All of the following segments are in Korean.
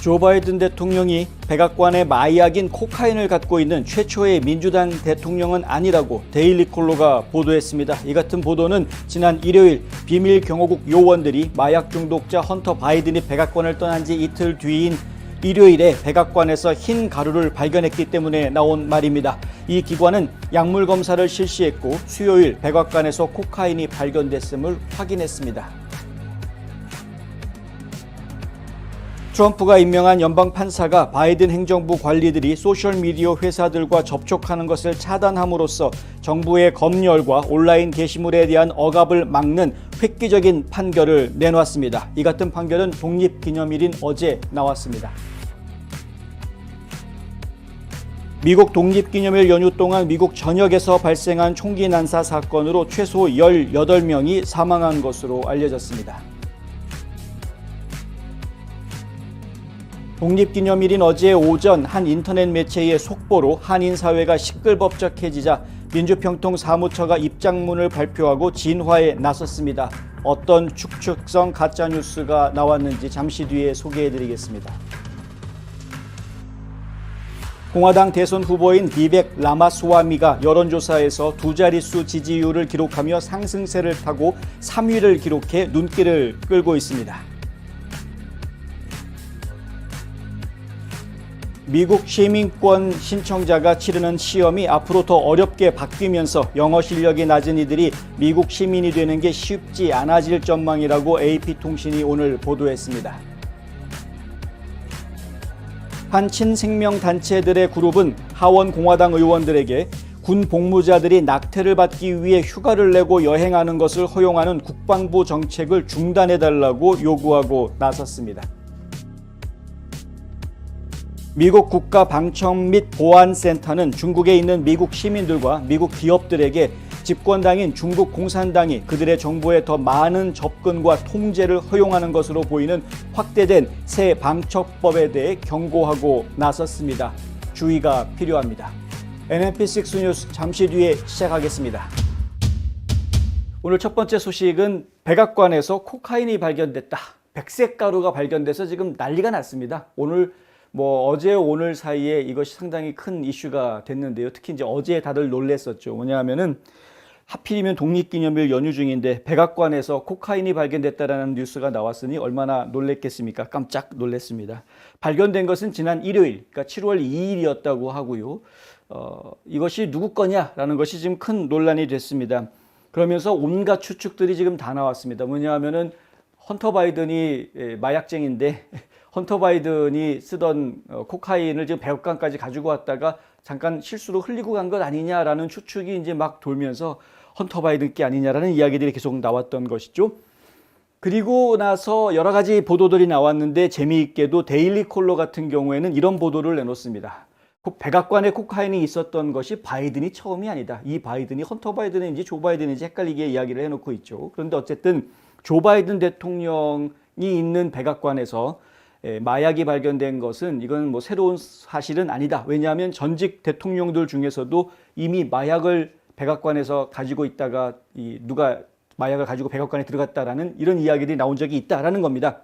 조 바이든 대통령이 백악관의 마약인 코카인을 갖고 있는 최초의 민주당 대통령은 아니라고 데일리콜로가 보도했습니다. 이 같은 보도는 지난 일요일 비밀 경호국 요원들이 마약 중독자 헌터 바이든이 백악관을 떠난 지 이틀 뒤인 일요일에 백악관에서 흰 가루를 발견했기 때문에 나온 말입니다. 이 기관은 약물 검사를 실시했고 수요일 백악관에서 코카인이 발견됐음을 확인했습니다. 트럼프가 임명한 연방 판사가 바이든 행정부 관리들이 소셜미디어 회사들과 접촉하는 것을 차단함으로써 정부의 검열과 온라인 게시물에 대한 억압을 막는 획기적인 판결을 내놓았습니다. 이 같은 판결은 독립기념일인 어제 나왔습니다. 미국 독립기념일 연휴 동안 미국 전역에서 발생한 총기 난사 사건으로 최소 18명이 사망한 것으로 알려졌습니다. 독립기념일인 어제 오전 한 인터넷 매체의 속보로 한인 사회가 시끌벅적해지자 민주평통사무처가 입장문을 발표하고 진화에 나섰습니다. 어떤 축축성 가짜뉴스가 나왔는지 잠시 뒤에 소개해드리겠습니다. 공화당 대선 후보인 비벡 라마스와미가 여론조사에서 두 자릿수 지지율을 기록하며 상승세를 타고 3위를 기록해 눈길을 끌고 있습니다. 미국 시민권 신청자가 치르는 시험이 앞으로 더 어렵게 바뀌면서 영어 실력이 낮은 이들이 미국 시민이 되는 게 쉽지 않아질 전망이라고 AP통신이 오늘 보도했습니다. 한 친생명단체들의 그룹은 하원 공화당 의원들에게 군 복무자들이 낙태를 받기 위해 휴가를 내고 여행하는 것을 허용하는 국방부 정책을 중단해달라고 요구하고 나섰습니다. 미국 국가방청 및 보안센터는 중국에 있는 미국 시민들과 미국 기업들에게 집권당인 중국 공산당이 그들의 정보에 더 많은 접근과 통제를 허용하는 것으로 보이는 확대된 새 방첩법에 대해 경고하고 나섰습니다. 주의가 필요합니다. NMP6 뉴스 잠시 뒤에 시작하겠습니다. 오늘 첫 번째 소식은 백악관에서 코카인이 발견됐다. 백색 가루가 발견돼서 지금 난리가 났습니다. 어제 오늘 사이에 이것이 상당히 큰 이슈가 됐는데요. 특히 이제 어제 다들 놀랬었죠. 뭐냐면은 하필이면 독립기념일 연휴 중인데 백악관에서 코카인이 발견됐다라는 뉴스가 나왔으니 얼마나 놀랬겠습니까? 깜짝 놀랐습니다. 발견된 것은 지난 일요일, 그러니까 7월 2일이었다고 하고요. 이것이 누구 거냐라는 것이 지금 큰 논란이 됐습니다. 그러면서 온갖 추측들이 지금 다 나왔습니다. 뭐냐면은 헌터 바이든이 마약쟁인데 헌터 바이든이 쓰던 코카인을 지금 백악관까지 가지고 왔다가 잠깐 실수로 흘리고 간 것 아니냐라는 추측이 이제 막 돌면서 헌터 바이든 게 아니냐라는 이야기들이 계속 나왔던 것이죠. 그리고 나서 여러 가지 보도들이 나왔는데 재미있게도 데일리 콜러 같은 경우에는 이런 보도를 내놓습니다. 백악관에 코카인이 있었던 것이 바이든이 처음이 아니다. 이 바이든이 헌터 바이든인지 조 바이든인지 헷갈리게 이야기를 해놓고 있죠. 그런데 어쨌든 조 바이든 대통령이 있는 백악관에서 마약이 발견된 것은 이건 새로운 사실은 아니다. 왜냐하면 전직 대통령들 중에서도 이미 마약을 백악관에서 가지고 있다가 누가 마약을 가지고 백악관에 들어갔다라는 이런 이야기들이 나온 적이 있다라는 겁니다.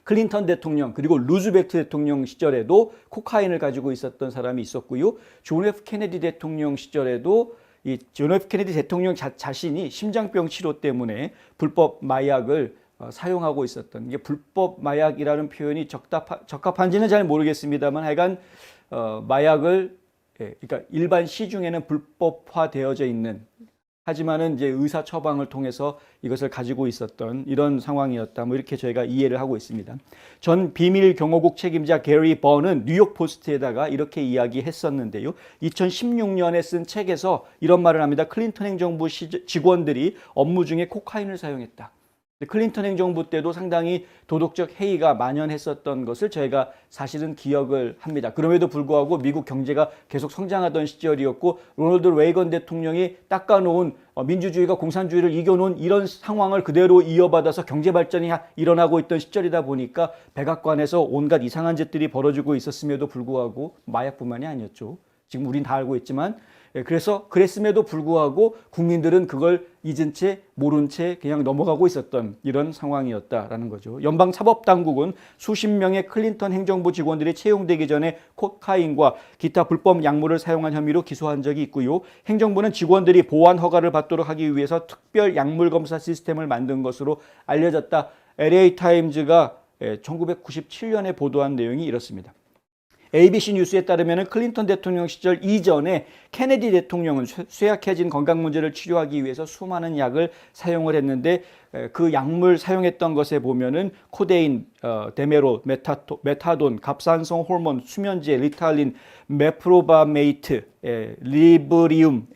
클린턴 대통령 그리고 루즈벨트 대통령 시절에도 코카인을 가지고 있었던 사람이 있었고요. 존 F 케네디 대통령 시절에도 이 존 F 케네디 대통령 자신이 심장병 치료 때문에 불법 마약을 사용하고 있었던, 이게 불법 마약이라는 표현이 적합한지는 잘 모르겠습니다만 하여간 마약을 그러니까 일반 시중에는 불법화되어져 있는, 하지만은 이제 의사 처방을 통해서 이것을 가지고 있었던 이런 상황이었다. 이렇게 저희가 이해를 하고 있습니다. 전 비밀 경호국 책임자 게리 버는 뉴욕 포스트에다가 이렇게 이야기했었는데요. 2016년에 쓴 책에서 이런 말을 합니다. 클린턴 행정부 직원들이 업무 중에 코카인을 사용했다. 클린턴 행정부 때도 상당히 도덕적 해이가 만연했었던 것을 저희가 사실은 기억을 합니다. 그럼에도 불구하고 미국 경제가 계속 성장하던 시절이었고 로널드 레이건 대통령이 닦아놓은 민주주의가 공산주의를 이겨놓은 이런 상황을 그대로 이어받아서 경제 발전이 일어나고 있던 시절이다 보니까 백악관에서 온갖 이상한 짓들이 벌어지고 있었음에도 불구하고 마약뿐만이 아니었죠. 지금 우린 다 알고 있지만 그래서 그랬음에도 불구하고 국민들은 그걸 잊은 채 모른 채 그냥 넘어가고 있었던 이런 상황이었다라는 거죠. 연방사법당국은 수십 명의 클린턴 행정부 직원들이 채용되기 전에 코카인과 기타 불법 약물을 사용한 혐의로 기소한 적이 있고요. 행정부는 직원들이 보안 허가를 받도록 하기 위해서 특별 약물 검사 시스템을 만든 것으로 알려졌다. LA 타임즈가 1997년에 보도한 내용이 이렇습니다. ABC 뉴스에 따르면 클린턴 대통령 시절 이전에 케네디 대통령은 쇠약해진 건강 문제를 치료하기 위해서 수많은 약을 사용을 했는데 그 약물 사용했던 것에 보면은 코데인, 데메롤, 메타돈, 갑산성 호르몬, 수면제, 리탈린, 메프로바메이트, 리브리움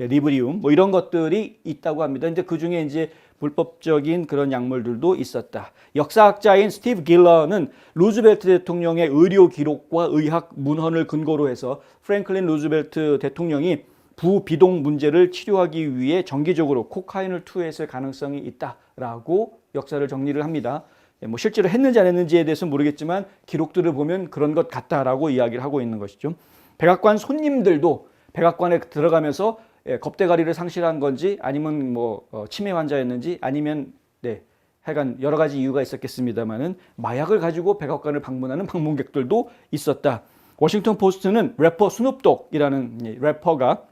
뭐 이런 것들이 있다고 합니다. 이제 그 중에 이제 불법적인 그런 약물들도 있었다. 역사학자인 스티브 길러는 루즈벨트 대통령의 의료 기록과 의학 문헌을 근거로 해서 프랭클린 루즈벨트 대통령이 부비동 문제를 치료하기 위해 정기적으로 코카인을 투여했을 가능성이 있다라고 역사를 정리를 합니다. 뭐 실제로 했는지 안 했는지에 대해서는 모르겠지만 기록들을 보면 그런 것 같다라고 이야기를 하고 있는 것이죠. 백악관 손님들도 백악관에 들어가면서 겁대가리를 상실한 건지 아니면 뭐 치매 환자였는지 아니면 하여간 여러 가지 이유가 있었겠습니다만은 마약을 가지고 백악관을 방문하는 방문객들도 있었다. 워싱턴 포스트는 래퍼 스눕독이라는 래퍼가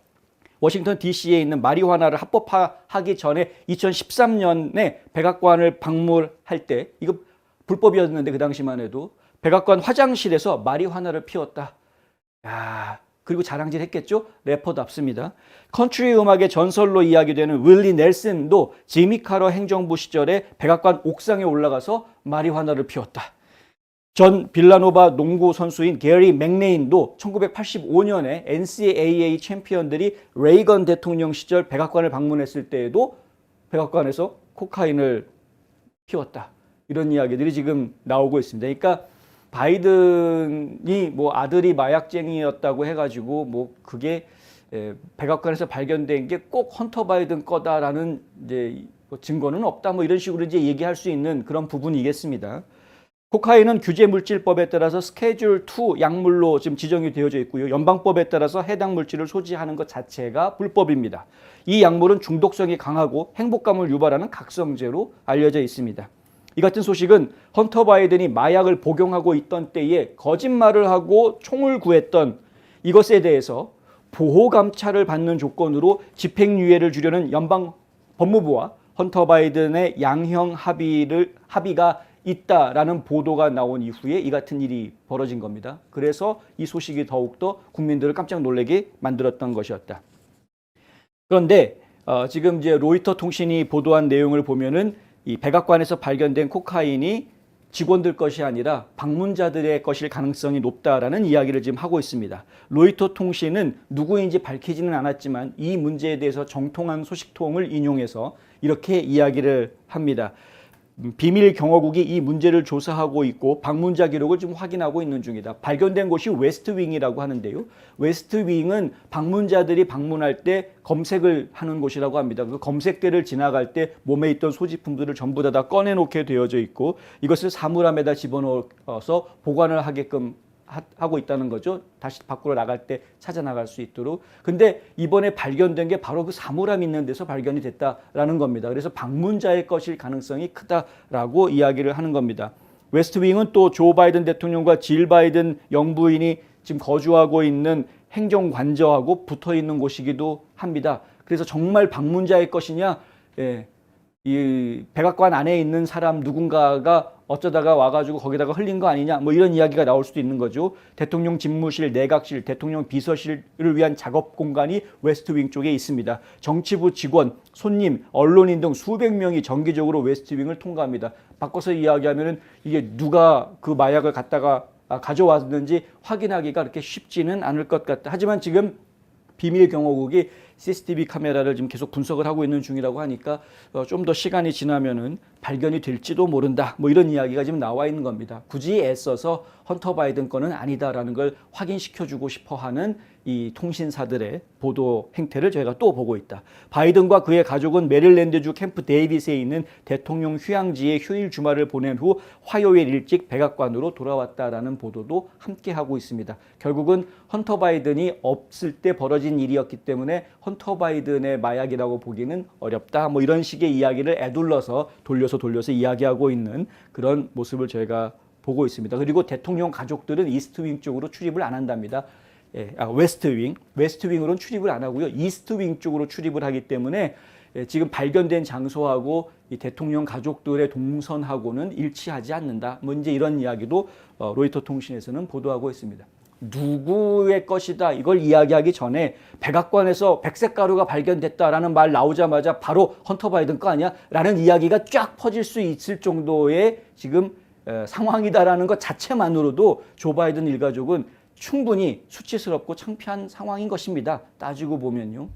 워싱턴 DC에 있는 마리화나를 합법화하기 전에 2013년에 백악관을 방문할 때 이거 불법이었는데 그 당시만 해도 백악관 화장실에서 마리화나를 피웠다. 야. 그리고 자랑질 했겠죠? 래퍼답습니다. 컨트리 음악의 전설로 이야기되는 윌리 넬슨도 지미 카러 행정부 시절에 백악관 옥상에 올라가서 마리화나를 피웠다. 전 빌라노바 농구 선수인 게리 맥레인도 1985년에 NCAA 챔피언들이 레이건 대통령 시절 백악관을 방문했을 때에도 백악관에서 코카인을 피웠다. 이런 이야기들이 지금 나오고 있습니다. 그러니까 바이든이 뭐 아들이 마약쟁이였다고 해가지고 뭐 그게 백악관에서 발견된 게 꼭 헌터 바이든 거다라는 이제 뭐 증거는 없다 뭐 이런 식으로 이제 얘기할 수 있는 그런 부분이겠습니다. 코카인은 규제물질법에 따라서 스케줄 2 약물로 지금 지정이 되어져 있고요. 연방법에 따라서 해당 물질을 소지하는 것 자체가 불법입니다. 이 약물은 중독성이 강하고 행복감을 유발하는 각성제로 알려져 있습니다. 이 같은 소식은 헌터 바이든이 마약을 복용하고 있던 때에 거짓말을 하고 총을 구했던 이것에 대해서 보호 감찰을 받는 조건으로 집행유예를 주려는 연방 법무부와 헌터 바이든의 양형 합의가 있다라는 보도가 나온 이후에 이 같은 일이 벌어진 겁니다. 그래서 이 소식이 더욱더 국민들을 깜짝 놀라게 만들었던 것이었다. 그런데 지금 이제 로이터 통신이 보도한 내용을 보면은 이 백악관에서 발견된 코카인이 직원들 것이 아니라 방문자들의 것일 가능성이 높다라는 이야기를 지금 하고 있습니다. 로이터 통신은 누구인지 밝히지는 않았지만 이 문제에 대해서 정통한 소식통을 인용해서 이렇게 이야기를 합니다. 비밀 경호국이 이 문제를 조사하고 있고 방문자 기록을 좀 확인하고 있는 중이다. 발견된 곳이 웨스트윙이라고 하는데요. 웨스트윙은 방문자들이 방문할 때 검색을 하는 곳이라고 합니다. 그 검색대를 지나갈 때 몸에 있던 소지품들을 전부 다 꺼내놓게 되어져 있고 이것을 사물함에다 집어넣어서 보관을 하게끔 하고 있다는 거죠. 다시 밖으로 나갈 때 찾아 나갈 수 있도록. 근데 이번에 발견된 게 바로 그 사물함 있는 데서 발견이 됐다라는 겁니다. 그래서 방문자의 것일 가능성이 크다라고 이야기를 하는 겁니다. 웨스트윙은 또 조 바이든 대통령과 질 바이든 영부인이 지금 거주하고 있는 행정관저하고 붙어 있는 곳이기도 합니다. 그래서 정말 방문자의 것이냐? 이 백악관 안에 있는 사람 누군가가 어쩌다가 와가지고 거기다가 흘린 거 아니냐 뭐 이런 이야기가 나올 수도 있는 거죠. 대통령 집무실, 내각실, 대통령 비서실을 위한 작업 공간이 웨스트윙 쪽에 있습니다. 정치부 직원, 손님, 언론인 등 수백 명이 정기적으로 웨스트윙을 통과합니다. 바꿔서 이야기하면은 이게 누가 그 마약을 갖다가 가져왔는지 확인하기가 그렇게 쉽지는 않을 것 같다. 하지만 지금 비밀 경호국이 CCTV 카메라를 지금 계속 분석을 하고 있는 중이라고 하니까 좀 더 시간이 지나면은 발견이 될지도 모른다. 뭐 이런 이야기가 지금 나와 있는 겁니다. 굳이 애써서 헌터 바이든 건은 아니다라는 걸 확인시켜주고 싶어하는 이 통신사들의 보도 행태를 저희가 또 보고 있다. 바이든과 그의 가족은 메릴랜드주 캠프 데이빗에 있는 대통령 휴양지에 휴일 주말을 보낸 후 화요일 일찍 백악관으로 돌아왔다라는 보도도 함께 하고 있습니다. 결국은 헌터 바이든이 없을 때 벌어진 일이었기 때문에 헌터 바이든의 마약이라고 보기는 어렵다. 뭐 이런 식의 이야기를 애둘러서 돌려서 이야기하고 있는 그런 모습을 저희가 보고 있습니다. 그리고 대통령 가족들은 이스트윙 쪽으로 출입을 안 한답니다. 웨스트윙으로는 출입을 안 하고요. 이스트윙 쪽으로 출입을 하기 때문에 지금 발견된 장소하고 이 대통령 가족들의 동선하고는 일치하지 않는다. 뭐 이제 이런 이야기도 로이터 통신에서는 보도하고 있습니다. 누구의 것이다 이걸 이야기하기 전에 백악관에서 백색 가루가 발견됐다라는 말 나오자마자 바로 헌터 바이든 거 아니야? 라는 이야기가 쫙 퍼질 수 있을 정도의 지금 상황이다라는 것 자체만으로도 조 바이든 일가족은 충분히 수치스럽고 창피한 상황인 것입니다. 따지고 보면요.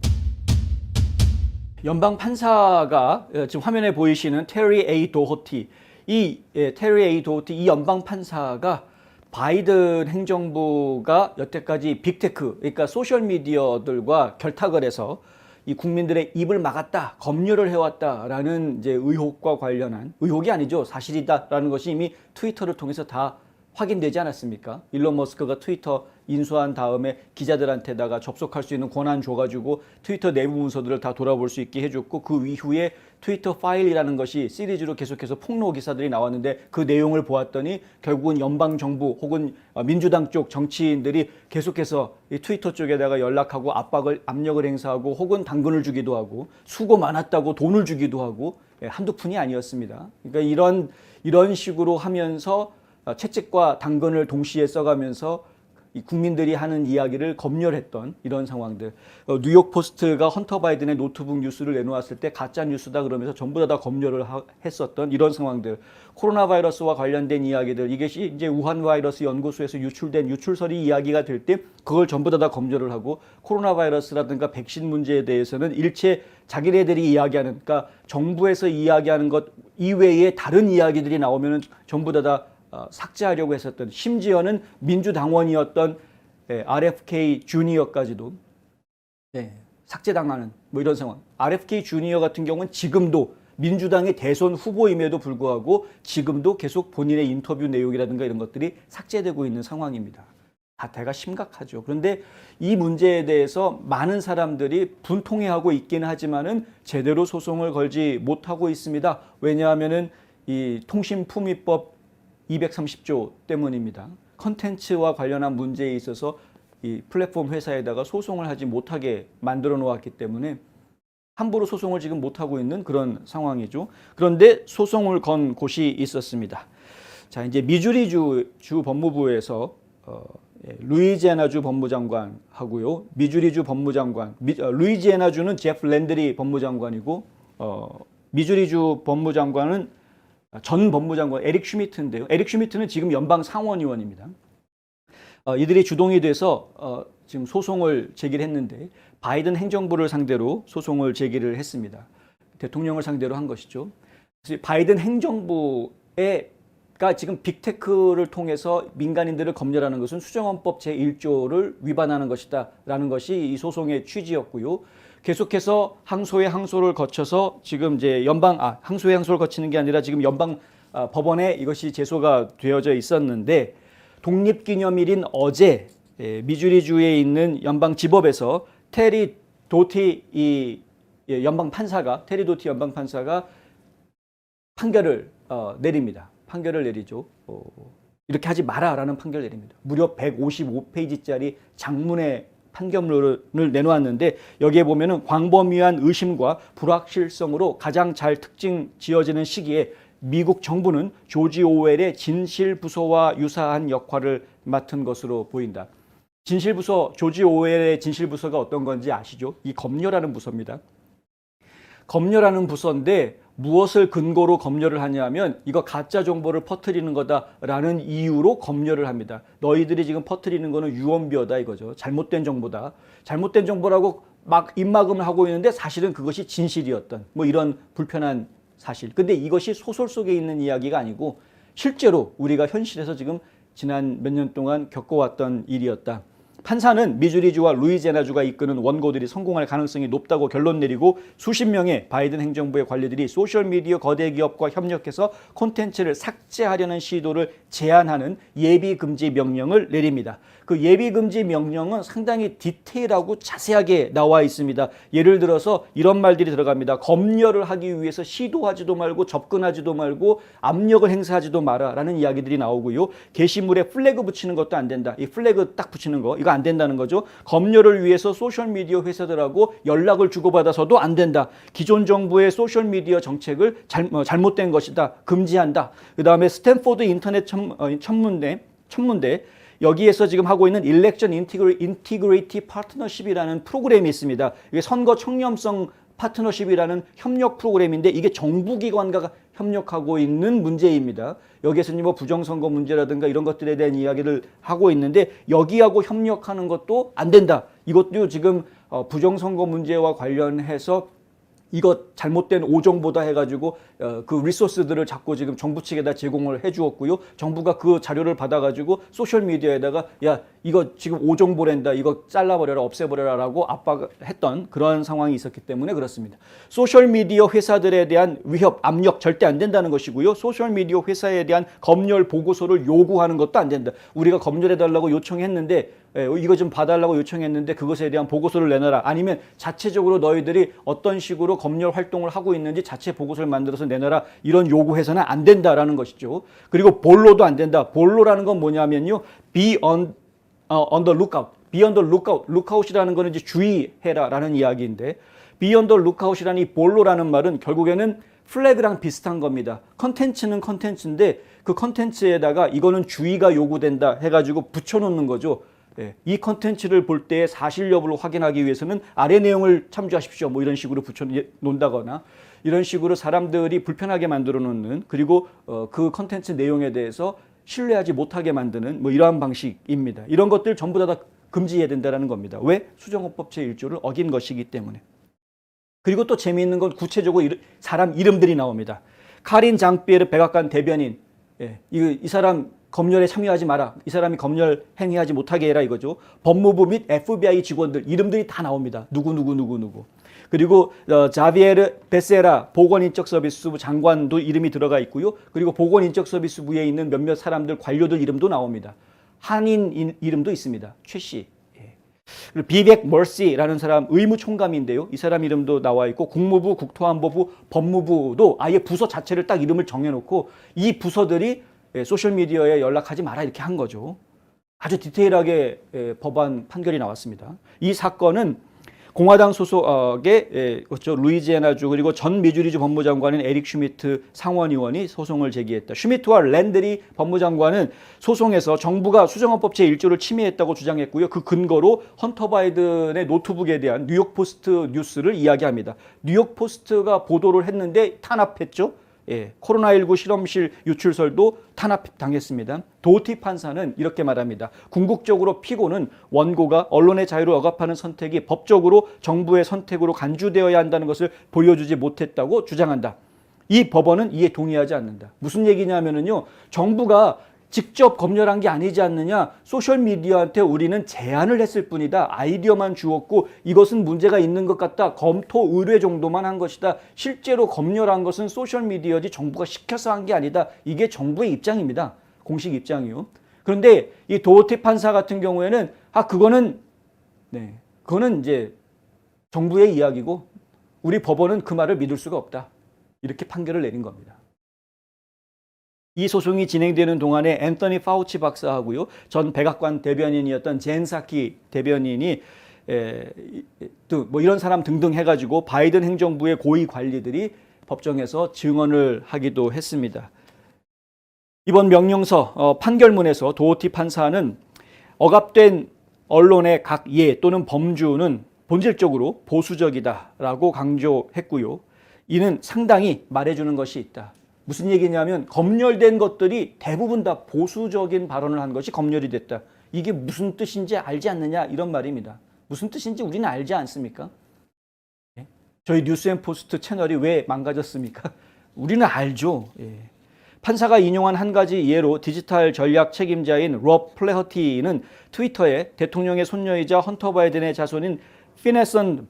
연방 판사가 지금 화면에 보이시는 테리 A 도호티, 테리 A 도호티 이 연방 판사가 바이든 행정부가 여태까지 빅테크, 그러니까 소셜미디어들과 결탁을 해서 이 국민들의 입을 막았다, 검열을 해왔다라는 이제 의혹과 관련한, 의혹이 아니죠, 사실이다라는 것이 이미 트위터를 통해서 다 확인되지 않았습니까? 일론 머스크가 트위터 인수한 다음에 기자들한테다가 접속할 수 있는 권한 줘가지고 트위터 내부 문서들을 다 돌아볼 수 있게 해줬고, 그 이후에 트위터 파일이라는 것이 시리즈로 계속해서 폭로 기사들이 나왔는데 그 내용을 보았더니 결국은 연방정부 혹은 민주당 쪽 정치인들이 계속해서 이 트위터 쪽에다가 연락하고 압력을 행사하고 혹은 당근을 주기도 하고 수고 많았다고 돈을 주기도 하고 한두 푼이 아니었습니다. 그러니까 이런 식으로 하면서 채찍과 당근을 동시에 써가면서 이 국민들이 하는 이야기를 검열했던 이런 상황들. 뉴욕 포스트가 헌터 바이든의 노트북 뉴스를 내놓았을 때 가짜 뉴스다 그러면서 전부 다 검열을 했었던 이런 상황들. 코로나 바이러스와 관련된 이야기들, 이것이 이제 우한 바이러스 연구소에서 유출된 유출설이 이야기가 될 때 그걸 전부 다 검열을 하고, 코로나 바이러스라든가 백신 문제에 대해서는 일체 자기네들이 이야기하는, 그러니까 정부에서 이야기하는 것 이외에 다른 이야기들이 나오면은 전부 다 삭제하려고 했었던, 심지어는 민주당원이었던 RFK 주니어까지도 삭제당하는 뭐 이런 상황. RFK 주니어 같은 경우는 지금도 민주당의 대선 후보임에도 불구하고 지금도 계속 본인의 인터뷰 내용이라든가 이런 것들이 삭제되고 있는 상황입니다. 사태가 심각하죠. 그런데 이 문제에 대해서 많은 사람들이 분통해하고 있기는 하지만은 제대로 소송을 걸지 못하고 있습니다. 왜냐하면은 이 통신품위법 230조 때문입니다. 컨텐츠와 관련한 문제에 있어서 이 플랫폼 회사에다가 소송을 하지 못하게 만들어 놓았기 때문에 함부로 소송을 지금 못하고 있는 그런 상황이죠. 그런데 소송을 건 곳이 있었습니다. 자, 이제 미주리주 법무부에서 루이지애나주 법무장관하고요, 미주리주 법무장관, 루이지애나주는 제프 랜드리 법무장관이고, 미주리주 법무장관은 전 법무장관 에릭 슈미트인데요. 에릭 슈미트는 지금 연방 상원의원입니다. 이들이 주동이 돼서 지금 소송을 제기를 했는데, 바이든 행정부를 상대로 소송을 제기를 했습니다. 대통령을 상대로 한 것이죠. 그래서 바이든 행정부가 지금 빅테크를 통해서 민간인들을 검열하는 것은 수정헌법 제1조를 위반하는 것이다 라는 것이 이 소송의 취지였고요. 계속해서 항소의 항소를 거쳐서 지금 이제 항소의 항소를 거치는 게 아니라 지금 연방 법원에 이것이 제소가 되어져 있었는데, 독립기념일인 어제 미주리주에 있는 연방 지법에서 테리 도티 연방 판사가 판결을 내립니다. 판결을 내리죠. 이렇게 하지 마라라는 판결을 내립니다. 무려 155페이지짜리 장문의 판결문을 내놓았는데, 여기에 보면은 광범위한 의심과 불확실성으로 가장 잘 특징 지어지는 시기에 미국 정부는 조지 오웰의 진실부서와 유사한 역할을 맡은 것으로 보인다. 조지 오웰의 진실부서가 어떤 건지 아시죠? 이 검열하는 부서입니다. 검열하는 부서인데 무엇을 근거로 검열을 하냐면 이거 가짜 정보를 퍼뜨리는 거다라는 이유로 검열을 합니다. 너희들이 지금 퍼뜨리는 거는 유언비어다 이거죠. 잘못된 정보다. 잘못된 정보라고 막 입막음을 하고 있는데 사실은 그것이 진실이었던 뭐 이런 불편한 사실. 근데 이것이 소설 속에 있는 이야기가 아니고 실제로 우리가 현실에서 지금 지난 몇 년 동안 겪어왔던 일이었다. 판사는 미주리주와 루이지애나주가 이끄는 원고들이 성공할 가능성이 높다고 결론 내리고 수십 명의 바이든 행정부의 관리들이 소셜미디어 거대 기업과 협력해서 콘텐츠를 삭제하려는 시도를 제한하는 예비금지 명령을 내립니다. 그 예비금지 명령은 상당히 디테일하고 자세하게 나와 있습니다. 예를 들어서 이런 말들이 들어갑니다. 검열을 하기 위해서 시도하지도 말고 접근하지도 말고 압력을 행사하지도 마라 라는 이야기들이 나오고요. 게시물에 플래그 붙이는 것도 안 된다. 이 플래그 딱 붙이는 거 이거 안 된다는 거죠. 검열을 위해서 소셜미디어 회사들하고 연락을 주고받아서도 안 된다. 기존 정부의 소셜미디어 정책을 잘못된 것이다. 금지한다. 그 다음에 스탠포드 인터넷 천문대 여기에서 지금 하고 있는 일렉션 인티그레이티 파트너십이라는 프로그램이 있습니다. 이게 선거 청렴성 파트너십이라는 협력 프로그램인데 이게 정부기관과 협력하고 있는 문제입니다. 여기에서는 뭐 부정선거 문제라든가 이런 것들에 대한 이야기를 하고 있는데 여기하고 협력하는 것도 안 된다. 이것도 지금 부정선거 문제와 관련해서 이것 잘못된 오정보다 해가지고 그 리소스들을 자꾸 지금 정부 측에다 제공을 해주었고요. 정부가 그 자료를 받아가지고 소셜미디어에다가 야 이거 지금 오정보랜다. 이거 잘라버려라 없애버려라 라고 압박했던 그런 상황이 있었기 때문에 그렇습니다. 소셜미디어 회사들에 대한 위협, 압력 절대 안 된다는 것이고요. 소셜미디어 회사에 대한 검열 보고서를 요구하는 것도 안 된다. 우리가 검열해달라고 요청했는데 이거 좀 봐달라고 요청했는데 그것에 대한 보고서를 내놔라. 아니면 자체적으로 너희들이 어떤 식으로 검열 활동을 하고 있는지 자체 보고서를 만들어서 내놔라. 이런 요구해서는 안 된다라는 것이죠. 그리고 볼로도 안 된다. 볼로라는 건 뭐냐면요. Be on the lookout. Be on the lookout. lookout이라는 거는 이제 주의해라라는 이야기인데 Be on the lookout이라는 이 볼로라는 말은 결국에는 플래그랑 비슷한 겁니다. 컨텐츠는 컨텐츠인데 그 컨텐츠에다가 이거는 주의가 요구된다 해가지고 붙여놓는 거죠. 이 컨텐츠를 볼 때 사실 여부를 확인하기 위해서는 아래 내용을 참조하십시오. 뭐 이런 식으로 붙여놓는다거나 이런 식으로 사람들이 불편하게 만들어 놓는 그리고 그 컨텐츠 내용에 대해서 신뢰하지 못하게 만드는 뭐 이러한 방식입니다. 이런 것들 전부 다 금지해야 된다는 겁니다. 왜? 수정헌법 제1조를 어긴 것이기 때문에. 그리고 또 재미있는 건 구체적으로 사람 이름들이 나옵니다. 카린 장피에르 백악관 대변인. 이 사람 검열에 참여하지 마라. 이 사람이 검열 행위하지 못하게 해라 이거죠. 법무부 및 FBI 직원들 이름들이 다 나옵니다. 누구. 그리고 자비에르 베세라 보건인적서비스부 장관도 이름이 들어가 있고요. 그리고 보건인적서비스부에 있는 몇몇 사람들 관료들 이름도 나옵니다. 한인 이름도 있습니다. 최 씨. 그리고 비백 멀시라는 사람 의무총감인데요. 이 사람 이름도 나와 있고 국무부, 국토안보부, 법무부도 아예 부서 자체를 딱 이름을 정해놓고 이 부서들이 소셜미디어에 연락하지 마라 이렇게 한 거죠. 아주 디테일하게 법안 판결이 나왔습니다. 이 사건은 공화당 소속의 그렇죠. 루이지애나주 그리고 전 미주리주 법무장관인 에릭 슈미트 상원의원이 소송을 제기했다. 슈미트와 랜드리 법무장관은 소송에서 정부가 수정헌법 제1조를 침해했다고 주장했고요. 그 근거로 헌터 바이든의 노트북에 대한 뉴욕포스트 뉴스를 이야기합니다. 뉴욕포스트가 보도를 했는데 탄압했죠. 코로나19 실험실 유출설도 탄압당했습니다. 도티 판사는 이렇게 말합니다. 궁극적으로 피고는 원고가 언론의 자유를 억압하는 선택이 법적으로 정부의 선택으로 간주되어야 한다는 것을 보여주지 못했다고 주장한다. 이 법원은 이에 동의하지 않는다. 무슨 얘기냐면요. 정부가 직접 검열한 게 아니지 않느냐. 소셜미디어한테 우리는 제안을 했을 뿐이다. 아이디어만 주었고 이것은 문제가 있는 것 같다. 검토 의뢰 정도만 한 것이다. 실제로 검열한 것은 소셜미디어지 정부가 시켜서 한 게 아니다. 이게 정부의 입장입니다. 공식 입장이요. 그런데 이 도어티 판사 같은 경우에는 그거는 이제 정부의 이야기고 우리 법원은 그 말을 믿을 수가 없다. 이렇게 판결을 내린 겁니다. 이 소송이 진행되는 동안에 앤서니 파우치 박사하고요. 전 백악관 대변인이었던 젠 사키 대변인이 뭐 이런 사람 등등 해가지고 바이든 행정부의 고위 관리들이 법정에서 증언을 하기도 했습니다. 이번 명령서 판결문에서 도어티 판사는 억압된 언론의 각 예 또는 범주는 본질적으로 보수적이다라고 강조했고요. 이는 상당히 말해주는 것이 있다. 무슨 얘기냐면 검열된 것들이 대부분 다 보수적인 발언을 한 것이 검열이 됐다. 이게 무슨 뜻인지 알지 않느냐 이런 말입니다. 무슨 뜻인지 우리는 알지 않습니까? 예? 저희 뉴스앤포스트 채널이 왜 망가졌습니까? 우리는 알죠. 예. 판사가 인용한 한 가지 예로 디지털 전략 책임자인 롭 플레허티는 트위터에 대통령의 손녀이자 헌터 바이든의 자손인 피네건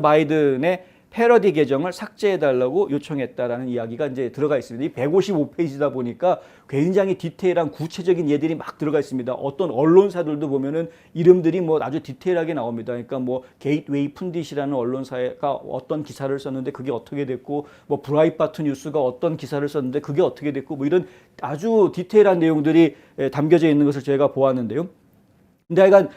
바이든의 패러디 계정을 삭제해달라고 요청했다라는 이야기가 이제 들어가 있습니다. 이 155페이지다 보니까 굉장히 디테일한 구체적인 예들이 막 들어가 있습니다. 어떤 언론사들도 보면은 이름들이 뭐 아주 디테일하게 나옵니다. 그러니까 뭐 게이트웨이 푼딧이라는 언론사가 어떤 기사를 썼는데 그게 어떻게 됐고, 뭐 브라이트바트 뉴스가 어떤 기사를 썼는데 그게 어떻게 됐고, 뭐 이런 아주 디테일한 내용들이 담겨져 있는 것을 저희가 보았는데요. 근데 하여간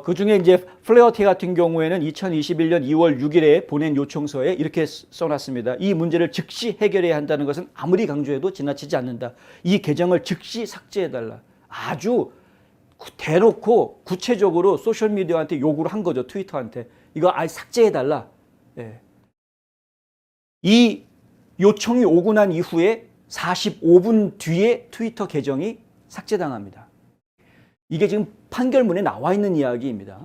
그 중에 이제 플레어티 같은 경우에는 2021년 2월 6일에 보낸 요청서에 이렇게 써놨습니다. 이 문제를 즉시 해결해야 한다는 것은 아무리 강조해도 지나치지 않는다. 이 계정을 즉시 삭제해달라. 아주 대놓고 구체적으로 소셜미디어한테 요구를 한 거죠. 트위터한테. 이거 아예 삭제해달라. 예. 이 요청이 오고 난 이후에 45분 뒤에 트위터 계정이 삭제당합니다. 이게 지금 판결문에 나와 있는 이야기입니다.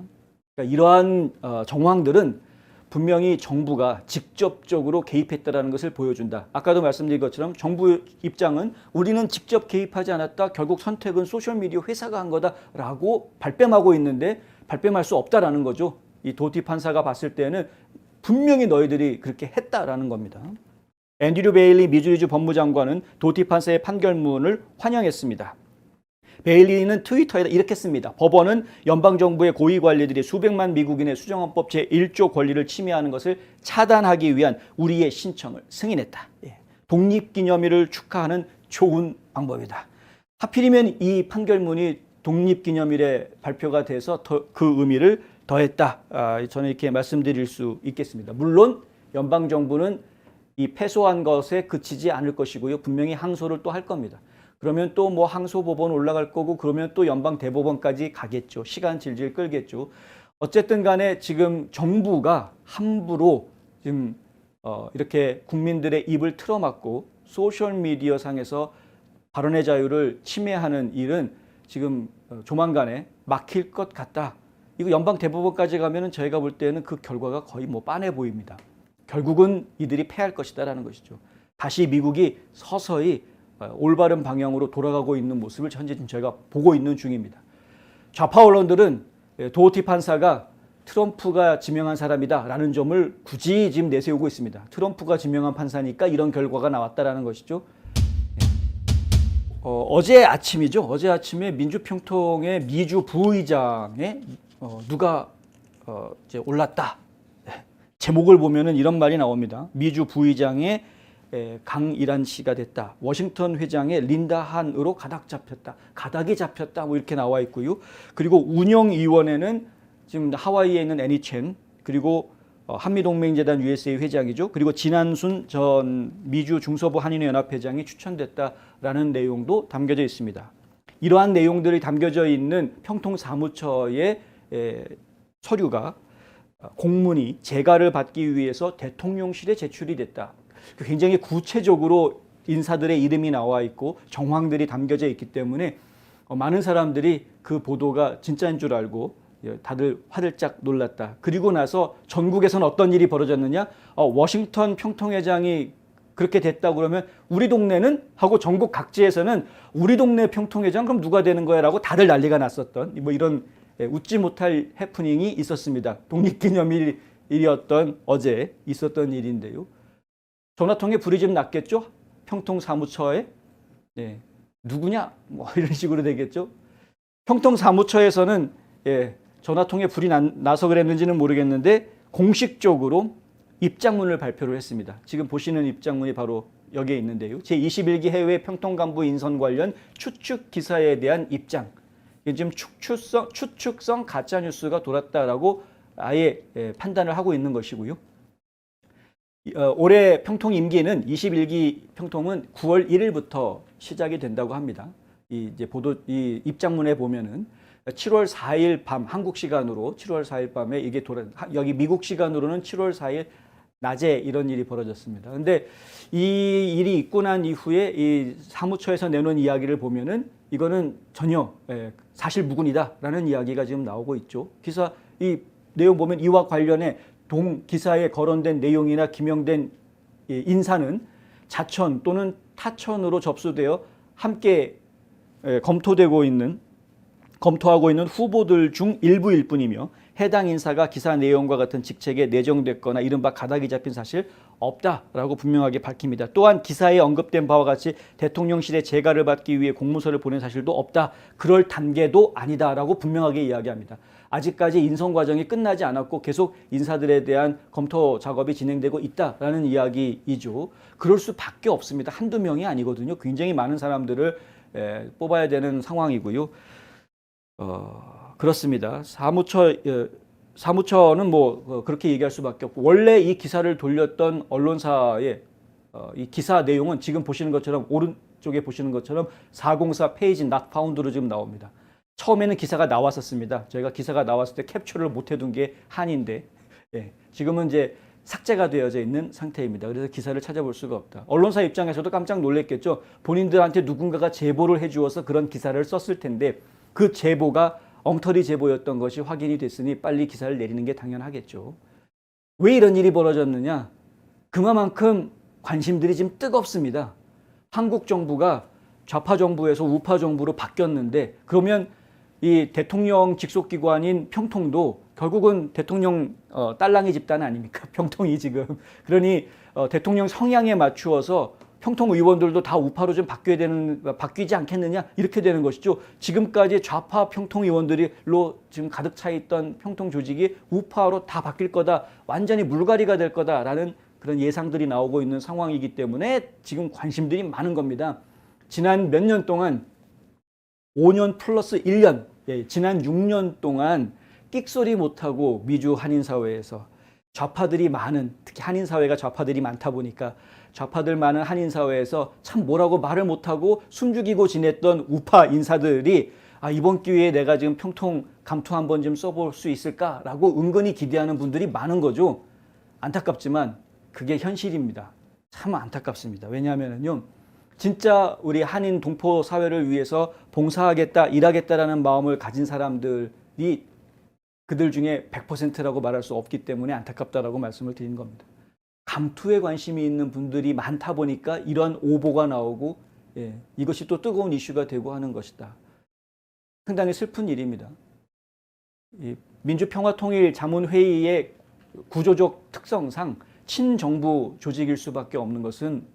그러니까 이러한 정황들은 분명히 정부가 직접적으로 개입했다는 것을 보여준다. 아까도 말씀드린 것처럼 정부 입장은 우리는 직접 개입하지 않았다. 결국 선택은 소셜미디어 회사가 한 거다라고 발뺌하고 있는데 발뺌할 수 없다라는 거죠. 이 도티 판사가 봤을 때는 분명히 너희들이 그렇게 했다라는 겁니다. 앤드류 베일리 미주리주 법무장관은 도티 판사의 판결문을 환영했습니다. 베일리는 트위터에 이렇게 씁니다. 법원은 연방정부의 고위관리들이 수백만 미국인의 수정헌법 제1조 권리를 침해하는 것을 차단하기 위한 우리의 신청을 승인했다. 예. 독립기념일을 축하하는 좋은 방법이다. 하필이면 이 판결문이 독립기념일에 발표가 돼서 그 의미를 더했다. 저는 이렇게 말씀드릴 수 있겠습니다. 물론 연방정부는 이 패소한 것에 그치지 않을 것이고요. 분명히 항소를 또 할 겁니다. 그러면 또 뭐 항소법원 올라갈 거고, 그러면 또 연방대법원까지 가겠죠. 시간 질질 끌겠죠. 어쨌든 간에 지금 정부가 함부로 지금 이렇게 국민들의 입을 틀어막고 소셜미디어 상에서 발언의 자유를 침해하는 일은 지금 조만간에 막힐 것 같다. 이거 연방대법원까지 가면은 저희가 볼 때는 그 결과가 거의 뭐 빤해 보입니다. 결국은 이들이 패할 것이다라는 것이죠. 다시 미국이 서서히 올바른 방향으로 돌아가고 있는 모습을 현재 지금 저희가 보고 있는 중입니다. 좌파 언론들은 도어티 판사가 트럼프가 지명한 사람이다라는 점을 굳이 지금 내세우고 있습니다. 트럼프가 지명한 판사니까 이런 결과가 나왔다라는 것이죠. 어제 아침이죠. 어제 아침에 민주평통의 미주 부의장에 누가 이제 올랐다. 제목을 보면은 이런 말이 나옵니다. 미주 부의장의 강일한 씨가 됐다. 워싱턴 회장의 린다 한으로 가닥이 잡혔다. 뭐 이렇게 나와 있고요. 그리고 운영위원회는 지금 하와이에 있는 애니 첸, 그리고 한미동맹재단 USA 회장이죠. 그리고 진한순 전 미주 중서부 한인연합회장이 추천됐다라는 내용도 담겨져 있습니다. 이러한 내용들이 담겨져 있는 평통사무처의 서류가 공문이 재가를 받기 위해서 대통령실에 제출이 됐다. 굉장히 구체적으로 인사들의 이름이 나와 있고 정황들이 담겨져 있기 때문에 많은 사람들이 그 보도가 진짜인 줄 알고 다들 화들짝 놀랐다. 그리고 나서 전국에서는 어떤 일이 벌어졌느냐? 워싱턴 평통회장이 그렇게 됐다고 그러면 우리 동네는 하고 전국 각지에서는 우리 동네 평통회장 그럼 누가 되는 거야? 라고 다들 난리가 났었던 뭐 이런 웃지 못할 해프닝이 있었습니다. 독립기념일이었던 어제 있었던 일인데요. 전화통에 불이 좀 났겠죠? 평통사무처에. 네. 누구냐? 뭐 이런 식으로 되겠죠. 평통사무처에서는 전화통에 불이 나서 그랬는지는 모르겠는데 공식적으로 입장문을 발표를 했습니다. 지금 보시는 입장문이 바로 여기에 있는데요. 제21기 해외 평통간부 인선 관련 추측 기사에 대한 입장. 지금 추측성 가짜뉴스가 돌았다라고 아예 판단을 하고 있는 것이고요. 올해 평통 임기는 21기 평통은 9월 1일부터 시작이 된다고 합니다. 이제 이 입장문에 보면은 7월 4일 밤 한국 시간으로 7월 4일 밤에 이게 여기 미국 시간으로는 7월 4일 낮에 이런 일이 벌어졌습니다. 근데 이 일이 있고 난 이후에 이 사무처에서 내놓은 이야기를 보면은 이거는 전혀 사실 무근이다라는 이야기가 지금 나오고 있죠. 기사 이 내용 보면 이와 관련해 기사에 거론된 내용이나 기명된 인사는 자천 또는 타천으로 접수되어 함께 검토하고 있는 후보들 중 일부일 뿐이며 해당 인사가 기사 내용과 같은 직책에 내정됐거나 이른바 가닥이 잡힌 사실 없다라고 분명하게 밝힙니다. 또한 기사에 언급된 바와 같이 대통령실에 재가를 받기 위해 공문서를 보낸 사실도 없다. 그럴 단계도 아니다라고 분명하게 이야기합니다. 아직까지 인선 과정이 끝나지 않았고 계속 인사들에 대한 검토 작업이 진행되고 있다라는 이야기이죠. 그럴 수밖에 없습니다. 한두 명이 아니거든요. 굉장히 많은 사람들을 뽑아야 되는 상황이고요. 그렇습니다. 사무처는 뭐 그렇게 얘기할 수밖에 없고 원래 이 기사를 돌렸던 언론사의 이 기사 내용은 지금 보시는 것처럼 오른쪽에 보시는 것처럼 404 페이지 not found로 지금 나옵니다. 처음에는 기사가 나왔었습니다. 저희가 기사가 나왔을 때 캡처를 못 해둔 게 한인데 지금은 이제 삭제가 되어져 있는 상태입니다. 그래서 기사를 찾아볼 수가 없다. 언론사 입장에서도 깜짝 놀랐겠죠. 본인들한테 누군가가 제보를 해주어서 그런 기사를 썼을 텐데 그 제보가 엉터리 제보였던 것이 확인이 됐으니 빨리 기사를 내리는 게 당연하겠죠. 왜 이런 일이 벌어졌느냐? 그만큼 관심들이 지금 뜨겁습니다. 한국 정부가 좌파 정부에서 우파 정부로 바뀌었는데 그러면 이 대통령 직속기관인 평통도 결국은 대통령 딸랑이 집단 아닙니까? 평통이 지금. 그러니 대통령 성향에 맞추어서 평통 의원들도 다 우파로 좀 바뀌지 않겠느냐 이렇게 되는 것이죠. 지금까지 좌파 평통 의원들로 지금 가득 차 있던 평통 조직이 우파로 다 바뀔 거다, 완전히 물갈이가 될 거다라는 그런 예상들이 나오고 있는 상황이기 때문에 지금 관심들이 많은 겁니다. 지난 몇 년 동안 5년 플러스 1년, 지난 6년 동안 끽소리 못하고 미주 한인사회에서 좌파들이 많은, 특히 한인사회가 좌파들이 많다 보니까 좌파들 많은 한인사회에서 참 뭐라고 말을 못하고 숨죽이고 지냈던 우파 인사들이 이번 기회에 내가 지금 평통 감투 한번 좀 써볼 수 있을까라고 은근히 기대하는 분들이 많은 거죠. 안타깝지만 그게 현실입니다. 참 안타깝습니다. 왜냐하면요, 진짜 우리 한인 동포 사회를 위해서 봉사하겠다, 일하겠다라는 마음을 가진 사람들이 그들 중에 100%라고 말할 수 없기 때문에 안타깝다라고 말씀을 드린 겁니다. 감투에 관심이 있는 분들이 많다 보니까 이런 오보가 나오고 이것이 또 뜨거운 이슈가 되고 하는 것이다. 상당히 슬픈 일입니다. 민주평화통일자문회의의 구조적 특성상 친정부 조직일 수밖에 없는 것은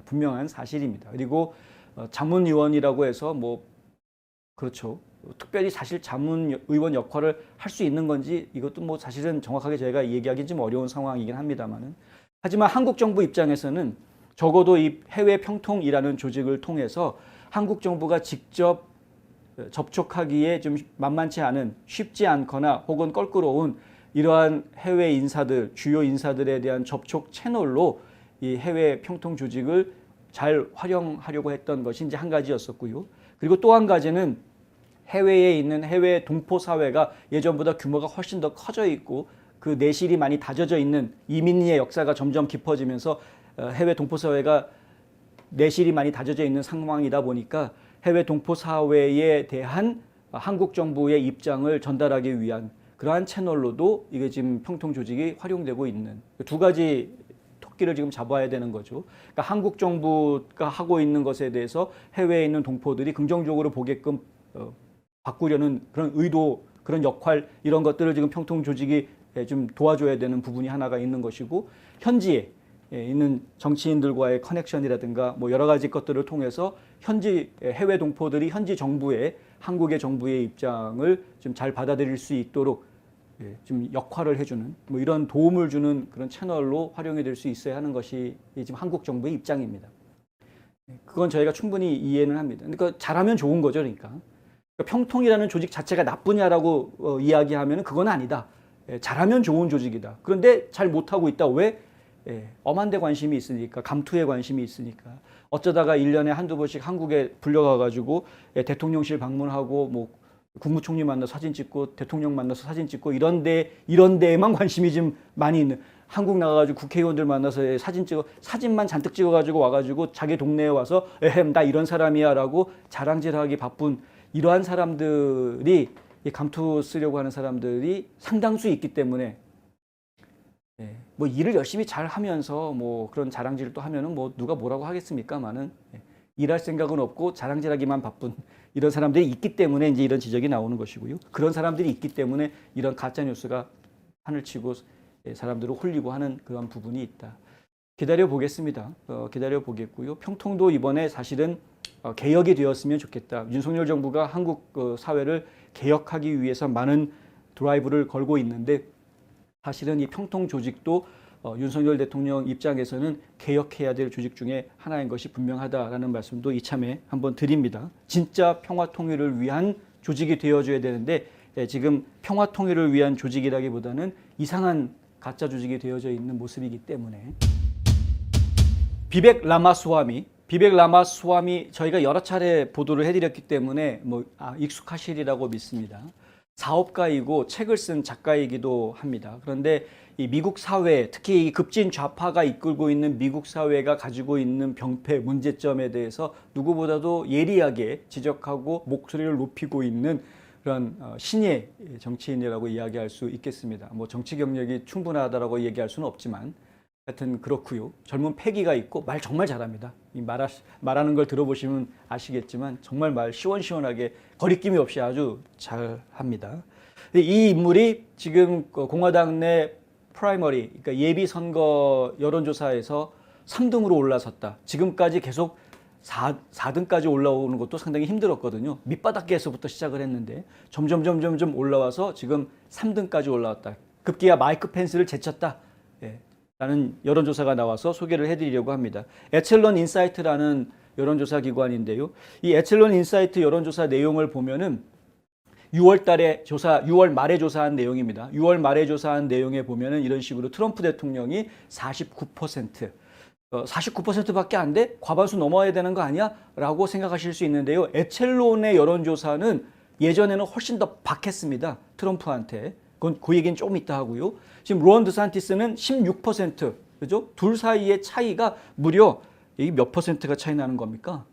분명한 사실입니다. 그리고 자문위원이라고 해서 그렇죠. 특별히 사실 자문의원 역할을 할 수 있는 건지 이것도 사실은 정확하게 저희가 얘기하기 좀 어려운 상황이긴 합니다만은, 하지만 한국 정부 입장에서는 적어도 이 해외 평통이라는 조직을 통해서 한국 정부가 직접 접촉하기에 좀 만만치 않은, 쉽지 않거나 혹은 껄끄러운 이러한 해외 인사들, 주요 인사들에 대한 접촉 채널로 이 해외 평통 조직을 잘 활용하려고 했던 것이 이제 한 가지였었고요. 그리고 또 한 가지는 해외에 있는 해외 동포 사회가 예전보다 규모가 훨씬 더 커져 있고 그 내실이 많이 다져져 있는, 이민의 역사가 점점 깊어지면서 해외 동포 사회가 내실이 많이 다져져 있는 상황이다 보니까 해외 동포 사회에 대한 한국 정부의 입장을 전달하기 위한 그러한 채널로도 이게 지금 평통 조직이 활용되고 있는 두 가지 토끼를 지금 잡아야 되는 거죠. 그러니까 한국 정부가 하고 있는 것에 대해서 해외에 있는 동포들이 긍정적으로 보게끔 바꾸려는 그런 의도, 그런 역할, 이런 것들을 지금 평통 조직이 좀 도와줘야 되는 부분이 하나가 있는 것이고, 현지에 있는 정치인들과의 커넥션이라든가 여러 가지 것들을 통해서 현지 해외 동포들이 현지 정부의, 한국의 정부의 입장을 좀 잘 받아들일 수 있도록 좀 역할을 해주는 이런 도움을 주는 그런 채널로 활용이 될 수 있어야 하는 것이 지금 한국 정부의 입장입니다. 그건 저희가 충분히 이해는 합니다. 그러니까 잘하면 좋은 거죠, 그러니까. 평통이라는 조직 자체가 나쁘냐라고 이야기하면 그건 아니다. 잘하면 좋은 조직이다. 그런데 잘 못하고 있다. 왜? 엄한 데 관심이 있으니까, 감투에 관심이 있으니까. 어쩌다가 1년에 한두 번씩 한국에 불려가가지고 대통령실 방문하고 국무총리 만나서 사진 찍고 대통령 만나서 사진 찍고 이런 데에만 관심이 좀 많이 있는, 한국 나가가지고 국회의원들 만나서 사진만 잔뜩 찍어가지고 와가지고 자기 동네에 와서 에헴 나 이런 사람이야라고 자랑질하기 바쁜 이러한 사람들이 이 감투 쓰려고 하는 사람들이 상당수 있기 때문에 뭐 일을 열심히 잘 하면서 뭐 그런 자랑질을 또 하면은 뭐 누가 뭐라고 하겠습니까만은 일할 생각은 없고 자랑질하기만 바쁜 이런 사람들이 있기 때문에 이제 이런 지적이 나오는 것이고요. 그런 사람들이 있기 때문에 이런 가짜 뉴스가 하늘치고 사람들을 홀리고 하는 그런 부분이 있다. 기다려 보겠습니다. 기다려 보겠고요. 평통도 이번에 사실은 개혁이 되었으면 좋겠다. 윤석열 정부가 한국 사회를 개혁하기 위해서 많은 드라이브를 걸고 있는데 사실은 이 평통 조직도 윤석열 대통령 입장에서는 개혁해야 될 조직 중에 하나인 것이 분명하다라는 말씀도 이참에 한번 드립니다. 진짜 평화 통일을 위한 조직이 되어줘야 되는데 지금 평화 통일을 위한 조직이라기보다는 이상한 가짜 조직이 되어져 있는 모습이기 때문에 비벡 라마스와미 저희가 여러 차례 보도를 해드렸기 때문에 익숙하시리라고 믿습니다. 사업가이고 책을 쓴 작가이기도 합니다. 그런데 이 미국 사회, 특히 이 급진 좌파가 이끌고 있는 미국 사회가 가지고 있는 병폐, 문제점에 대해서 누구보다도 예리하게 지적하고 목소리를 높이고 있는 그런 신예 정치인이라고 이야기할 수 있겠습니다. 뭐 정치 경력이 충분하다라고 얘기할 수는 없지만 하여튼 그렇고요. 젊은 패기가 있고 말 정말 잘합니다. 말하는 걸 들어보시면 아시겠지만 정말 말 시원시원하게 거리낌이 없이 아주 잘합니다. 이 인물이 지금 공화당 내 프라이머리, 그러니까 예비 선거 여론조사에서 3등으로 올라섰다. 지금까지 계속 4등까지 올라오는 것도 상당히 힘들었거든요. 밑바닥에서부터 시작을 했는데 점점 올라와서 지금 3등까지 올라왔다. 급기야 마이크 펜스를 제쳤다. 라는 여론조사가 나와서 소개를 해드리려고 합니다. 에첼론 인사이트라는 여론조사 기관인데요. 이 에첼론 인사이트 여론조사 내용을 보면은 6월 말에 조사한 내용입니다. 6월 말에 조사한 내용에 보면은 이런 식으로 트럼프 대통령이 49%밖에 안 돼? 과반수 넘어야 되는 거 아니야? 라고 생각하실 수 있는데요. 에첼론의 여론조사는 예전에는 훨씬 더 박했습니다. 트럼프한테. 그 얘기는 조금 이따 하고요. 지금 론 드산티스는 16%, 그죠? 둘 사이의 차이가 무려 이게 몇 퍼센트가 차이 나는 겁니까?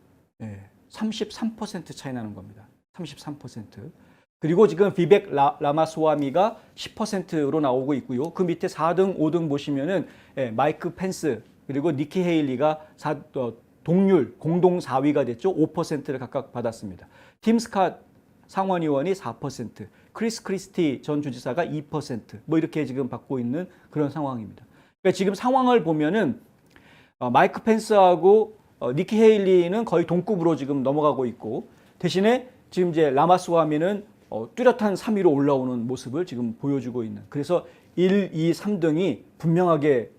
33% 차이 나는 겁니다. 33%. 그리고 지금 비벡 라마스와미가 10%로 나오고 있고요. 그 밑에 4등, 5등 보시면은 마이크 펜스 그리고 니키 헤일리가 동률 공동 4위가 됐죠. 5%를 각각 받았습니다. 팀 스캇 상원의원이 4%, 크리스 크리스티 전 주지사가 2%, 뭐 이렇게 지금 받고 있는 그런 상황입니다. 그러니까 지금 상황을 보면은 마이크 펜스하고 니키 헤일리는 거의 동급으로 지금 넘어가고 있고 대신에 지금 이제 라마스와미는 뚜렷한 3위로 올라오는 모습을 지금 보여주고 있는. 그래서 1, 2, 3등이 분명하게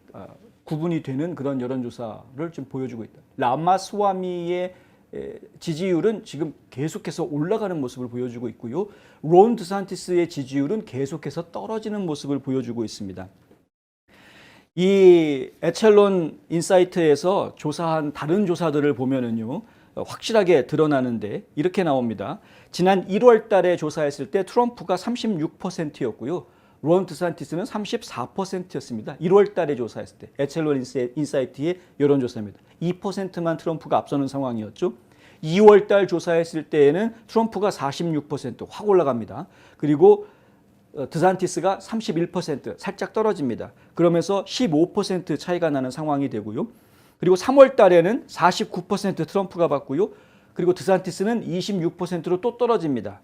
구분이 되는 그런 여론조사를 지금 보여주고 있다. 라마스와미의 지지율은 지금 계속해서 올라가는 모습을 보여주고 있고요. 론 드산티스의 지지율은 계속해서 떨어지는 모습을 보여주고 있습니다. 이 에첼론 인사이트에서 조사한 다른 조사들을 보면은요, 확실하게 드러나는데 이렇게 나옵니다. 지난 1월 달에 조사했을 때 트럼프가 36%였고요. 론 드산티스는 34%였습니다. 1월 달에 조사했을 때 에첼론 인사이트의 여론조사입니다. 2%만 트럼프가 앞서는 상황이었죠. 2월 달 조사했을 때에는 트럼프가 46% 확 올라갑니다. 그리고 드산티스가 31% 살짝 떨어집니다. 그러면서 15% 차이가 나는 상황이 되고요. 그리고 3월 달에는 49% 트럼프가 받고요. 그리고 드산티스는 26%로 또 떨어집니다.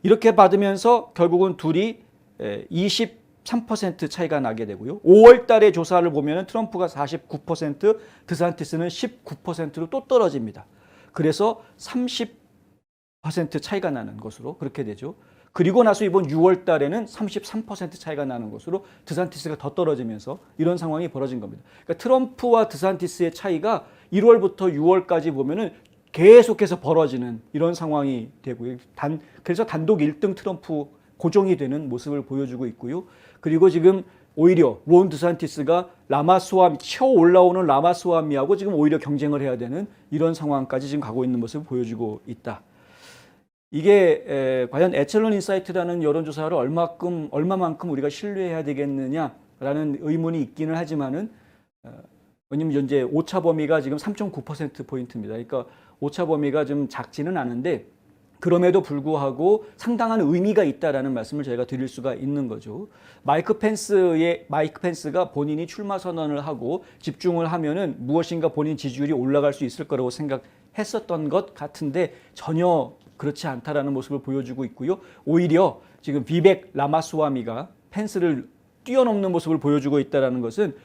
이렇게 받으면서 결국은 둘이 23% 차이가 나게 되고요. 5월 달에 조사를 보면 트럼프가 49%, 드산티스는 19%로 또 떨어집니다. 그래서 30% 차이가 나는 것으로 그렇게 되죠. 그리고 나서 이번 6월 달에는 33% 차이가 나는 것으로 드산티스가 더 떨어지면서 이런 상황이 벌어진 겁니다. 그러니까 트럼프와 드산티스의 차이가 1월부터 6월까지 보면은 계속해서 벌어지는 이런 상황이 되고요. 그래서 단독 1등 트럼프 고정이 되는 모습을 보여주고 있고요. 그리고 지금 오히려 론 드산티스가 치어 올라오는 라마스와미하고 지금 오히려 경쟁을 해야 되는 이런 상황까지 지금 가고 있는 모습을 보여주고 있다. 이게 과연 에첼론 인사이트라는 여론조사를 얼마만큼 우리가 신뢰해야 되겠느냐 라는 의문이 있기는 하지만은 왜냐면 현재 오차 범위가 지금 3.9%포인트입니다. 그러니까 오차 범위가 좀 작지는 않은데 그럼에도 불구하고 상당한 의미가 있다라는 말씀을 저희가 드릴 수가 있는 거죠. 마이크 펜스가 본인이 출마 선언을 하고 집중을 하면은 무엇인가 본인 지지율이 올라갈 수 있을 거라고 생각했었던 것 같은데 전혀 그렇지 않다라는 모습을 보여주고 있고요. 오히려 지금 비백 라마스와미가 펜스를 뛰어넘는 모습을 보여주고 있다는 것은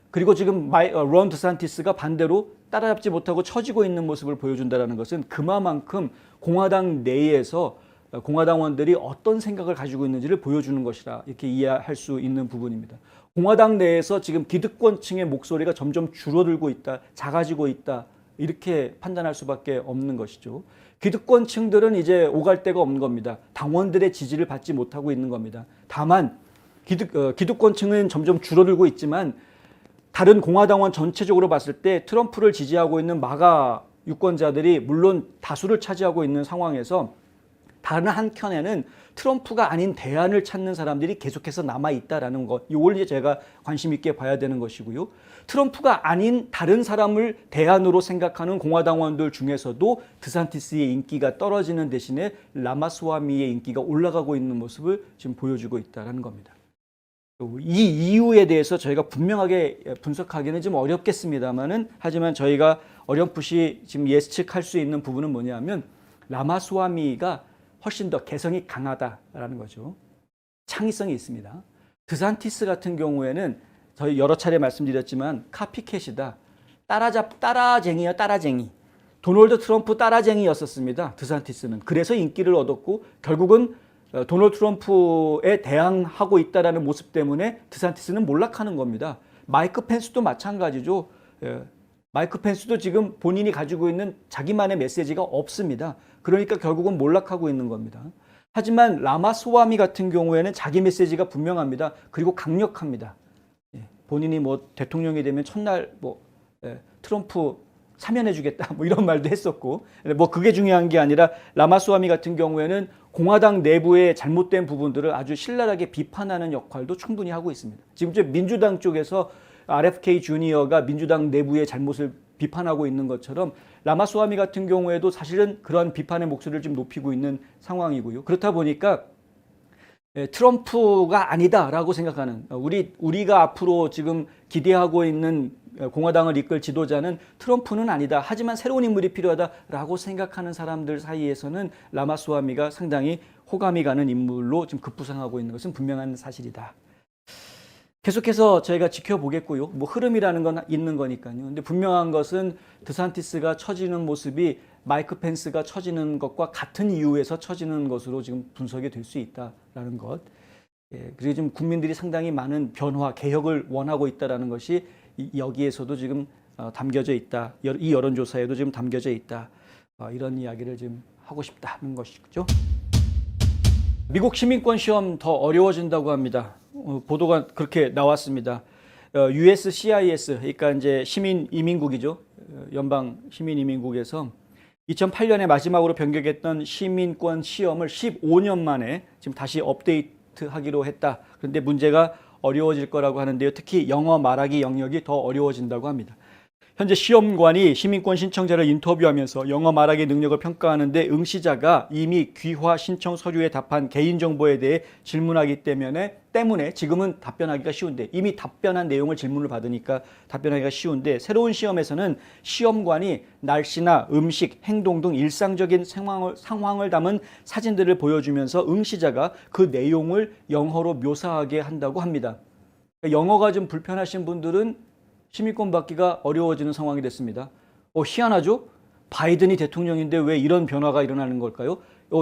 그리고 지금 론 드산티스가 반대로 따라잡지 못하고 처지고 있는 모습을 보여준다는 것은 그만큼 공화당 내에서 공화당원들이 어떤 생각을 가지고 있는지를 보여주는 것이라 이렇게 이해할 수 있는 부분입니다. 공화당 내에서 지금 기득권층의 목소리가 점점 줄어들고 있다, 작아지고 있다 이렇게 판단할 수밖에 없는 것이죠. 기득권층들은 이제 오갈 데가 없는 겁니다. 당원들의 지지를 받지 못하고 있는 겁니다. 다만 기득권층은 점점 줄어들고 있지만 다른 공화당원 전체적으로 봤을 때 트럼프를 지지하고 있는 마가 유권자들이 물론 다수를 차지하고 있는 상황에서 다른 한켠에는 트럼프가 아닌 대안을 찾는 사람들이 계속해서 남아있다라는 것. 이걸 이제 제가 관심 있게 봐야 되는 것이고요. 트럼프가 아닌 다른 사람을 대안으로 생각하는 공화당원들 중에서도 드산티스의 인기가 떨어지는 대신에 라마스와미의 인기가 올라가고 있는 모습을 지금 보여주고 있다는 겁니다. 이 이유에 대해서 저희가 분명하게 분석하기는 좀 어렵겠습니다만은 하지만 저희가 어렴풋이 지금 예측할 수 있는 부분은 뭐냐면 라마스와미가 훨씬 더 개성이 강하다라는 거죠. 창의성이 있습니다. 드산티스 같은 경우에는 저희 여러 차례 말씀드렸지만 카피캣이다. 따라쟁이야, 따라쟁이. 도널드 트럼프 따라쟁이였었습니다. 드산티스는. 그래서 인기를 얻었고 결국은 도널드 트럼프에 대항하고 있다는 모습 때문에 드산티스는 몰락하는 겁니다. 마이크 펜스도 마찬가지죠. 마이크 펜스도 지금 본인이 가지고 있는 자기만의 메시지가 없습니다. 그러니까 결국은 몰락하고 있는 겁니다. 하지만 라마스와미 같은 경우에는 자기 메시지가 분명합니다. 그리고 강력합니다. 본인이 뭐 대통령이 되면 첫날 트럼프 사면해주겠다 뭐 이런 말도 했었고 뭐 그게 중요한 게 아니라 라마스와미 같은 경우에는 공화당 내부의 잘못된 부분들을 아주 신랄하게 비판하는 역할도 충분히 하고 있습니다. 지금 민주당 쪽에서 RFK 주니어가 민주당 내부의 잘못을 비판하고 있는 것처럼 라마스와미 같은 경우에도 사실은 그런 비판의 목소리를 좀 높이고 있는 상황이고요. 그렇다 보니까 트럼프가 아니다라고 생각하는 우리가 앞으로 지금 기대하고 있는 공화당을 이끌 지도자는 트럼프는 아니다. 하지만 새로운 인물이 필요하다라고 생각하는 사람들 사이에서는 라마스와미가 상당히 호감이 가는 인물로 지금 급부상하고 있는 것은 분명한 사실이다. 계속해서 저희가 지켜보겠고요. 뭐 흐름이라는 건 있는 거니까요. 근데 분명한 것은 드산티스가 처지는 모습이 마이크 펜스가 처지는 것과 같은 이유에서 처지는 것으로 지금 분석이 될 수 있다라는 것. 그리고 지금 국민들이 상당히 많은 변화, 개혁을 원하고 있다라는 것이 여기에서도 지금 담겨져 있다. 이 여론조사에도 지금 담겨져 있다. 이런 이야기를 지금 하고 싶다는 것이죠. 미국 시민권 시험 더 어려워진다고 합니다. 보도가 그렇게 나왔습니다. USCIS, 그러니까 이제 시민 이민국이죠. 연방 시민 이민국에서 2008년에 마지막으로 변경했던 시민권 시험을 15년 만에 지금 다시 업데이트하기로 했다. 그런데 문제가 어려워질 거라고 하는데요. 특히 영어 말하기 영역이 더 어려워진다고 합니다. 현재 시험관이 시민권 신청자를 인터뷰하면서 영어 말하기 능력을 평가하는데 응시자가 이미 귀화 신청 서류에 답한 개인정보에 대해 질문하기 때문에 지금은 답변하기가 쉬운데 이미 답변한 내용을 질문을 받으니까 답변하기가 쉬운데 새로운 시험에서는 시험관이 날씨나 음식, 행동 등 일상적인 상황을 담은 사진들을 보여주면서 응시자가 그 내용을 영어로 묘사하게 한다고 합니다. 영어가 좀 불편하신 분들은 시민권 받기가 어려워지는 상황이 됐습니다. 희한하죠? 바이든이 대통령인데 왜 이런 변화가 일어나는 걸까요?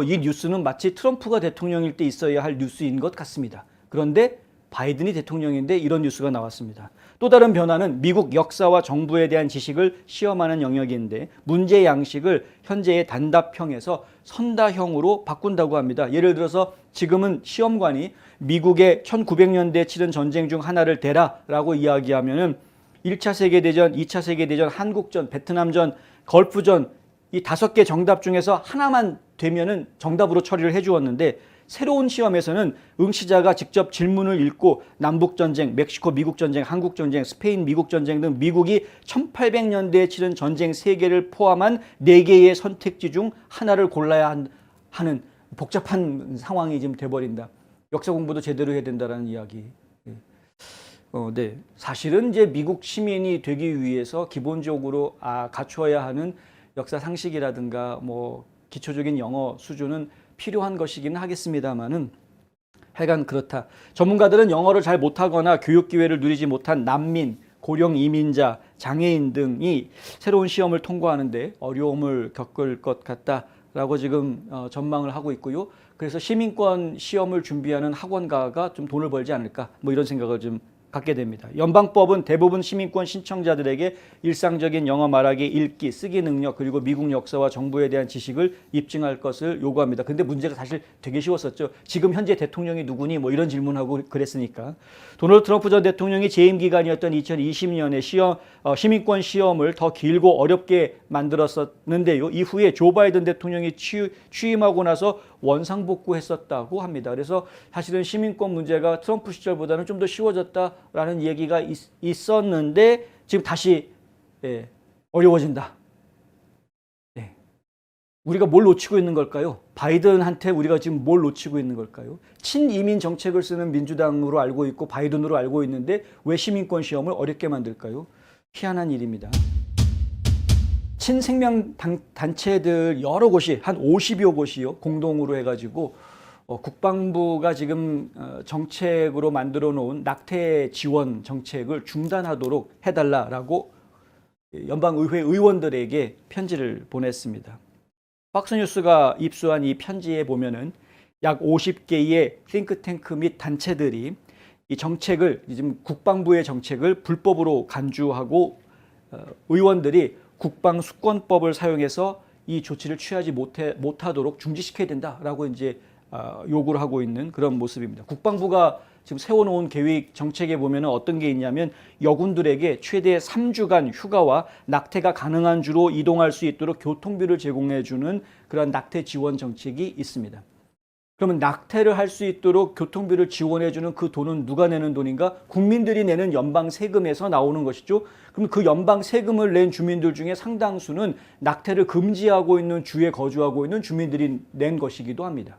이 뉴스는 마치 트럼프가 대통령일 때 있어야 할 뉴스인 것 같습니다. 그런데 바이든이 대통령인데 이런 뉴스가 나왔습니다. 또 다른 변화는 미국 역사와 정부에 대한 지식을 시험하는 영역인데 문제 양식을 현재의 단답형에서 선다형으로 바꾼다고 합니다. 예를 들어서 지금은 시험관이 미국의 1900년대에 치른 전쟁 중 하나를 대라라고 이야기하면은 1차 세계대전, 2차 세계대전, 한국전, 베트남전, 걸프전 이 5개 정답 중에서 하나만 되면은 정답으로 처리를 해 주었는데 새로운 시험에서는 응시자가 직접 질문을 읽고 남북전쟁, 멕시코 미국전쟁, 한국전쟁, 스페인 미국전쟁 등 미국이 1800년대에 치른 전쟁 3개를 포함한 4개의 선택지 중 하나를 골라야 하는 복잡한 상황이 지금 돼버린다. 역사 공부도 제대로 해야 된다는 이야기. 네. 사실은 이제 미국 시민이 되기 위해서 기본적으로 갖춰야 하는 역사 상식이라든가 뭐 기초적인 영어 수준은 필요한 것이기는 하겠습니다만은 하여간 그렇다. 전문가들은 영어를 잘 못하거나 교육 기회를 누리지 못한 난민, 고령 이민자, 장애인 등이 새로운 시험을 통과하는데 어려움을 겪을 것 같다라고 지금 전망을 하고 있고요. 그래서 시민권 시험을 준비하는 학원가가 좀 돈을 벌지 않을까 뭐 이런 생각을 좀 갖게 됩니다. 연방법은 대부분 시민권 신청자들에게 일상적인 영어 말하기, 읽기, 쓰기 능력 그리고 미국 역사와 정부에 대한 지식을 입증할 것을 요구합니다. 근데 문제가 사실 되게 쉬웠었죠. 지금 현재 대통령이 누구니? 뭐 이런 질문하고 그랬으니까. 도널드 트럼프 전 대통령이 재임 기간이었던 2020년에 시민권 시험을 더 길고 어렵게 만들었었는데요. 이후에 조 바이든 대통령이 취임하고 나서 원상복구했었다고 합니다. 그래서 사실은 시민권 문제가 트럼프 시절보다는 좀 더 쉬워졌다라는 얘기가 있었는데 지금 다시 어려워진다. 네. 우리가 뭘 놓치고 있는 걸까요? 바이든한테 우리가 지금 뭘 놓치고 있는 걸까요? 친이민 정책을 쓰는 민주당으로 알고 있고 바이든으로 알고 있는데 왜 시민권 시험을 어렵게 만들까요? 희한한 일입니다. 친생명 단체들 여러 곳이 한 50여 곳이요 공동으로 해가지고 국방부가 지금 정책으로 만들어 놓은 낙태 지원 정책을 중단하도록 해달라라고 연방의회 의원들에게 편지를 보냈습니다. 팍스뉴스가 입수한 이 편지에 보면은 약 50개의 싱크탱크 및 단체들이 이 정책을 지금 국방부의 정책을 불법으로 간주하고 의원들이 국방수권법을 사용해서 이 조치를 취하지 못하도록 중지시켜야 된다라고 이제 요구를 하고 있는 그런 모습입니다. 국방부가 지금 세워놓은 계획 정책에 보면 어떤 게 있냐면 여군들에게 최대 3주간 휴가와 낙태가 가능한 주로 이동할 수 있도록 교통비를 제공해주는 그런 낙태 지원 정책이 있습니다. 그러면 낙태를 할 수 있도록 교통비를 지원해주는 그 돈은 누가 내는 돈인가? 국민들이 내는 연방 세금에서 나오는 것이죠. 그럼 그 연방 세금을 낸 주민들 중에 상당수는 낙태를 금지하고 있는 주에 거주하고 있는 주민들이 낸 것이기도 합니다.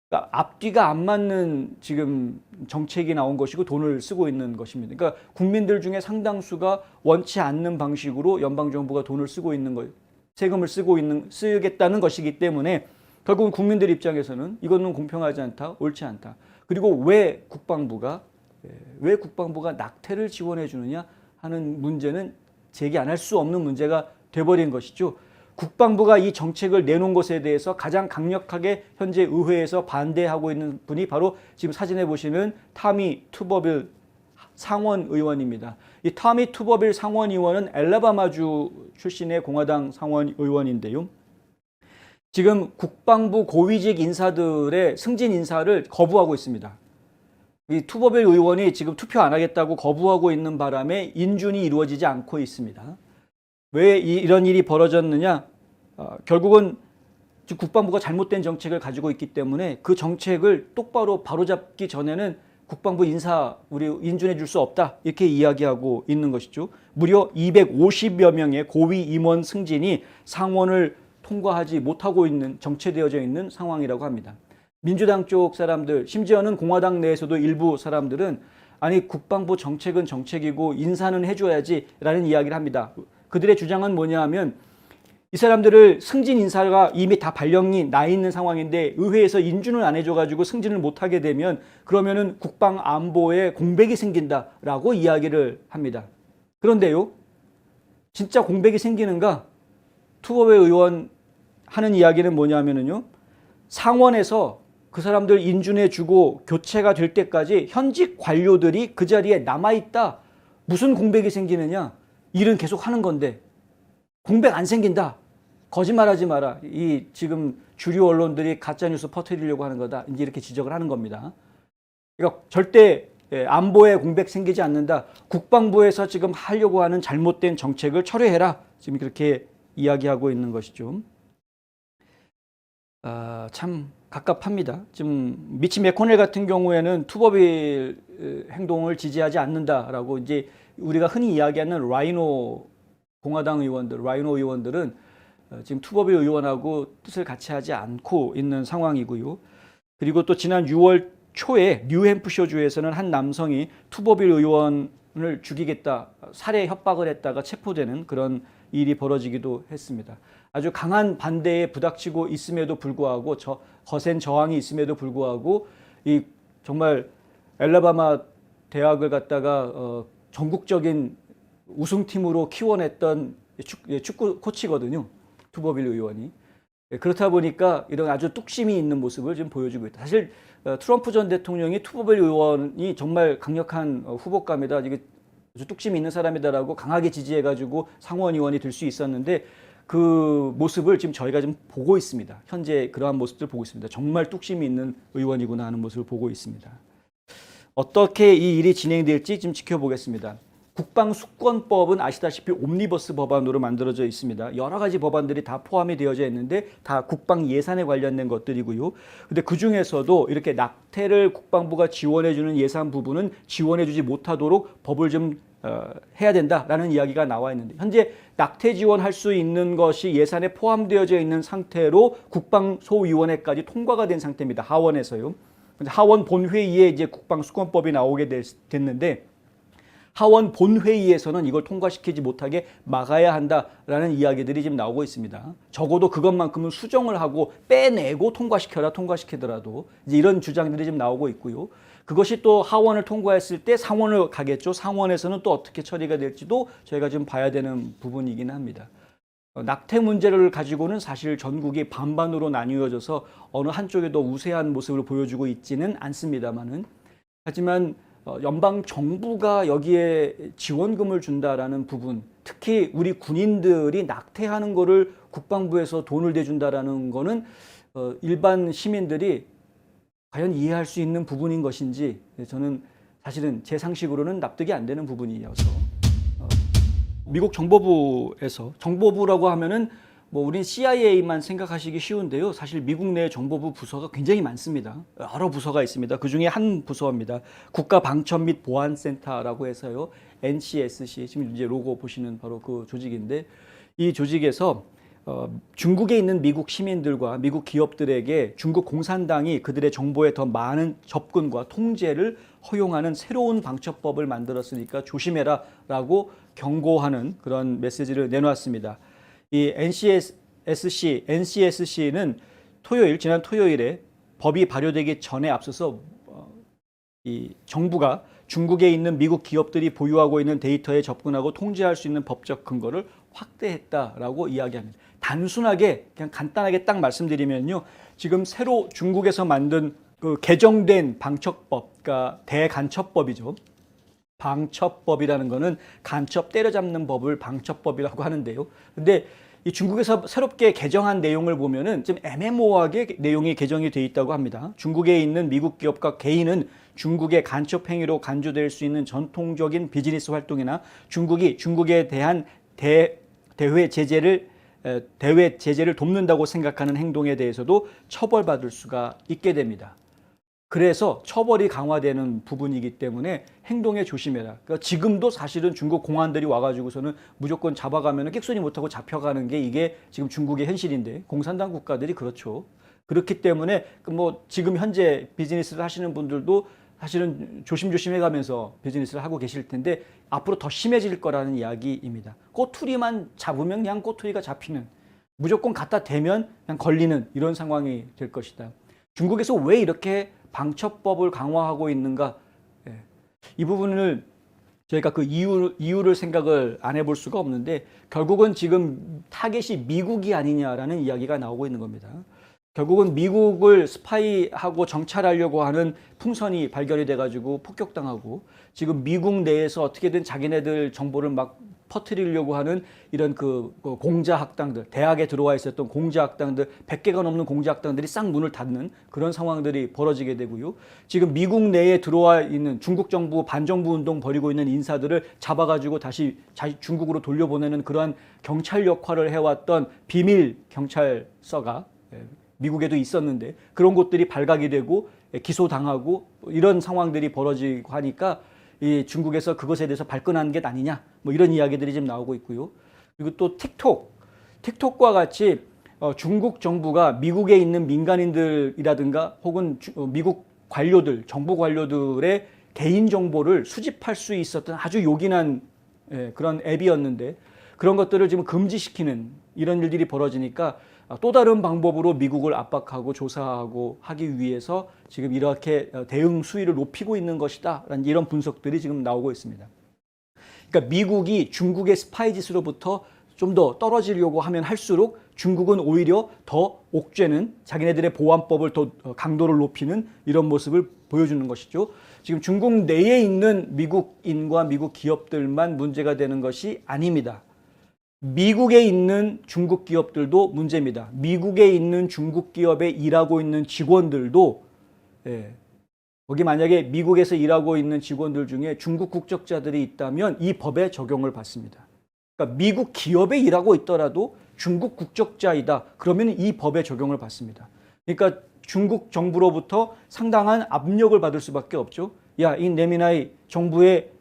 그러니까 앞뒤가 안 맞는 지금 정책이 나온 것이고 돈을 쓰고 있는 것입니다. 그러니까 국민들 중에 상당수가 원치 않는 방식으로 연방정부가 돈을 쓰고 있는 것, 세금을 쓰겠다는 것이기 때문에 결국은 국민들 입장에서는 이거는 공평하지 않다, 옳지 않다. 그리고 왜 국방부가 낙태를 지원해 주느냐 하는 문제는 제기 안 할 수 없는 문제가 돼버린 것이죠. 국방부가 이 정책을 내놓은 것에 대해서 가장 강력하게 현재 의회에서 반대하고 있는 분이 바로 지금 사진에 보시는 타미 투버빌 상원 의원입니다. 이 타미 투버빌 상원 의원은 엘라바마주 출신의 공화당 상원 의원인데요. 지금 국방부 고위직 인사들의 승진 인사를 거부하고 있습니다. 이 투버빌 의원이 지금 투표 안 하겠다고 거부하고 있는 바람에 인준이 이루어지지 않고 있습니다. 왜 이런 일이 벌어졌느냐? 결국은 국방부가 잘못된 정책을 가지고 있기 때문에 그 정책을 똑바로 바로잡기 전에는 국방부 인사 우리 인준해 줄 수 없다 이렇게 이야기하고 있는 것이죠. 무려 250여 명의 고위 임원 승진이 상원을 통과하지 못하고 있는 정체되어져 있는 상황이라고 합니다. 민주당 쪽 사람들 심지어는 공화당 내에서도 일부 사람들은 아니 국방부 정책은 정책이고 인사는 해줘야지 라는 이야기를 합니다. 그들의 주장은 뭐냐 하면 이 사람들을 승진 인사가 이미 다 발령이 나 있는 상황인데 의회에서 인준을 안 해줘가지고 승진을 못하게 되면 그러면은 국방 안보에 공백이 생긴다라고 이야기를 합니다. 그런데요, 진짜 공백이 생기는가? 투버벨 의원 하는 이야기는 뭐냐면요, 상원에서 그 사람들 인준해주고 교체가 될 때까지 현직 관료들이 그 자리에 남아있다. 무슨 공백이 생기느냐? 일은 계속 하는 건데 공백 안 생긴다. 거짓말하지 마라. 이 지금 주류 언론들이 가짜뉴스 퍼뜨리려고 하는 거다. 이제 이렇게 지적을 하는 겁니다. 그러니까 절대 안보에 공백 생기지 않는다. 국방부에서 지금 하려고 하는 잘못된 정책을 철회해라. 지금 그렇게 이야기하고 있는 것이죠. 참 갑갑합니다. 지금 미치 맥코넬 같은 경우에는 투법일 행동을 지지하지 않는다라고 이제 우리가 흔히 이야기하는 라이노 공화당 의원들, 라이노 의원들은 지금 투법일 의원하고 뜻을 같이 하지 않고 있는 상황이고요. 그리고 또 지난 6월 초에 뉴햄프셔주에서는 한 남성이 투법일 의원을 죽이겠다, 살해 협박을 했다가 체포되는 그런 일이 벌어지기도 했습니다. 아주 강한 반대에 부닥치고 있음에도 불구하고 거센 저항이 있음에도 불구하고 이 정말 엘라바마 대학을 갖다가 전국적인 우승팀으로 키워냈던 축구 코치거든요. 투법일 의원이. 그렇다 보니까 이런 아주 뚝심이 있는 모습을 지금 보여주고 있다. 사실 트럼프 전 대통령이 투법일 의원이 정말 강력한 후보감이다, 이게 아주 뚝심이 있는 사람이다라고 강하게 지지해가지고 상원 의원이 될 수 있었는데 그 모습을 지금 저희가 좀 보고 있습니다. 현재 그러한 모습들 보고 있습니다. 정말 뚝심이 있는 의원이구나 하는 모습을 보고 있습니다. 어떻게 이 일이 진행될지 좀 지켜보겠습니다. 국방수권법은 아시다시피 옴니버스 법안으로 만들어져 있습니다. 여러 가지 법안들이 다 포함이 되어져 있는데 다 국방 예산에 관련된 것들이고요. 근데 그 중에서도 이렇게 낙태를 국방부가 지원해주는 예산 부분은 지원해주지 못하도록 법을 좀 해야 된다라는 이야기가 나와 있는데, 현재 낙태 지원할 수 있는 것이 예산에 포함되어져 있는 상태로 국방소위원회까지 통과가 된 상태입니다. 하원에서요. 하원 본회의에 이제 국방수권법이 나오게 됐는데, 하원 본회의에서는 이걸 통과시키지 못하게 막아야 한다라는 이야기들이 지금 나오고 있습니다. 적어도 그것만큼은 수정을 하고 빼내고 통과시키더라도 이제 이런 주장들이 지금 나오고 있고요. 그것이 또 하원을 통과했을 때 상원을 가겠죠. 상원에서는 또 어떻게 처리가 될지도 저희가 좀 봐야 되는 부분이긴 합니다. 낙태 문제를 가지고는 사실 전국이 반반으로 나뉘어져서 어느 한쪽에 더 우세한 모습을 보여주고 있지는 않습니다만은, 하지만 연방 정부가 여기에 지원금을 준다라는 부분, 특히 우리 군인들이 낙태하는 거를 국방부에서 돈을 대준다라는 거는 일반 시민들이 과연 이해할 수 있는 부분인 것인지 저는 사실은 제 상식으로는 납득이 안 되는 부분이어서, 미국 정보부에서, 정보부라고 하면은 뭐 우린 CIA만 생각하시기 쉬운데요. 사실 미국 내 정보부 부서가 굉장히 많습니다. 여러 부서가 있습니다. 그 중에 한 부서입니다. 국가방첩 및 보안센터라고 해서요. NCSC, 지금 이제 로고 보시는 바로 그 조직인데, 이 조직에서 중국에 있는 미국 시민들과 미국 기업들에게 중국 공산당이 그들의 정보에 더 많은 접근과 통제를 허용하는 새로운 방첩법을 만들었으니까 조심해라라고 경고하는 그런 메시지를 내놓았습니다. 이 NCSC는 지난 토요일에 법이 발효되기 전에 앞서서 이 정부가 중국에 있는 미국 기업들이 보유하고 있는 데이터에 접근하고 통제할 수 있는 법적 근거를 확대했다라고 이야기합니다. 단순하게 그냥 간단하게 딱 말씀드리면요, 지금 새로 중국에서 만든 그 개정된 방첩법, 그러니까 대간첩법이죠. 방첩법이라는 거는 간첩 때려잡는 법을 방첩법이라고 하는데요. 근데 이 중국에서 새롭게 개정한 내용을 보면은 좀 애매모호하게 내용이 개정이 돼 있다고 합니다. 중국에 있는 미국 기업과 개인은 중국의 간첩 행위로 간주될 수 있는 전통적인 비즈니스 활동이나 중국에 대한 대외 제재를 돕는다고 생각하는 행동에 대해서도 처벌받을 수가 있게 됩니다. 그래서 처벌이 강화되는 부분이기 때문에 행동에 조심해라. 그러니까 지금도 사실은 중국 공안들이 와가지고서는 무조건 잡아가면 끽소리 못하고 잡혀가는 게 이게 지금 중국의 현실인데, 공산당 국가들이 그렇죠. 그렇기 때문에 뭐 지금 현재 비즈니스를 하시는 분들도 사실은 조심조심 해가면서 비즈니스를 하고 계실 텐데 앞으로 더 심해질 거라는 이야기입니다. 꼬투리만 잡으면 그냥 꼬투리가 잡히는, 무조건 갖다 대면 그냥 걸리는 이런 상황이 될 것이다. 중국에서 왜 이렇게 방첩법을 강화하고 있는가? 이 부분을 저희가 그 이유를 생각을 안 해볼 수가 없는데, 결국은 지금 타겟이 미국이 아니냐라는 이야기가 나오고 있는 겁니다. 결국은 미국을 스파이하고 정찰하려고 하는 풍선이 발견이 돼가지고 폭격당하고, 지금 미국 내에서 어떻게든 자기네들 정보를 막 퍼뜨리려고 하는 이런 그 공자학당들, 대학에 들어와 있었던 공자학당들, 100개가 넘는 공자학당들이 싹 문을 닫는 그런 상황들이 벌어지게 되고요. 지금 미국 내에 들어와 있는 중국 정부 반정부 운동 벌이고 있는 인사들을 잡아가지고 다시 중국으로 돌려보내는 그러한 경찰 역할을 해왔던 비밀 경찰서가 미국에도 있었는데 그런 곳들이 발각이 되고 기소당하고 이런 상황들이 벌어지고 하니까 이 중국에서 그것에 대해서 발끈하는 게 아니냐 뭐 이런 이야기들이 지금 나오고 있고요. 그리고 또 틱톡과 같이 중국 정부가 미국에 있는 민간인들이라든가 혹은 미국 관료들, 정부 관료들의 개인 정보를 수집할 수 있었던 아주 요긴한 그런 앱이었는데 그런 것들을 지금 금지시키는 이런 일들이 벌어지니까 또 다른 방법으로 미국을 압박하고 조사하고 하기 위해서 지금 이렇게 대응 수위를 높이고 있는 것이다 라는 이런 분석들이 지금 나오고 있습니다. 그러니까 미국이 중국의 스파이 짓으로부터 좀 더 떨어지려고 하면 할수록 중국은 오히려 더 옥죄는 자기네들의 보안법을 더 강도를 높이는 이런 모습을 보여주는 것이죠. 지금 중국 내에 있는 미국인과 미국 기업들만 문제가 되는 것이 아닙니다. 미국에 있는 중국 기업들도 문제입니다. 미국에 있는 중국 기업에 일하고 있는 직원들도 거기 만약에 미국에서 일하고 있는 직원들 중에 중국 국적자들이 있다면 이 법에 적용을 받습니다. 그러니까 미국 기업에 일하고 있더라도 중국 국적자이다. 그러면 이 법에 적용을 받습니다. 그러니까 중국 정부로부터 상당한 압력을 받을 수밖에 없죠. 야, 이 네미나이 정부에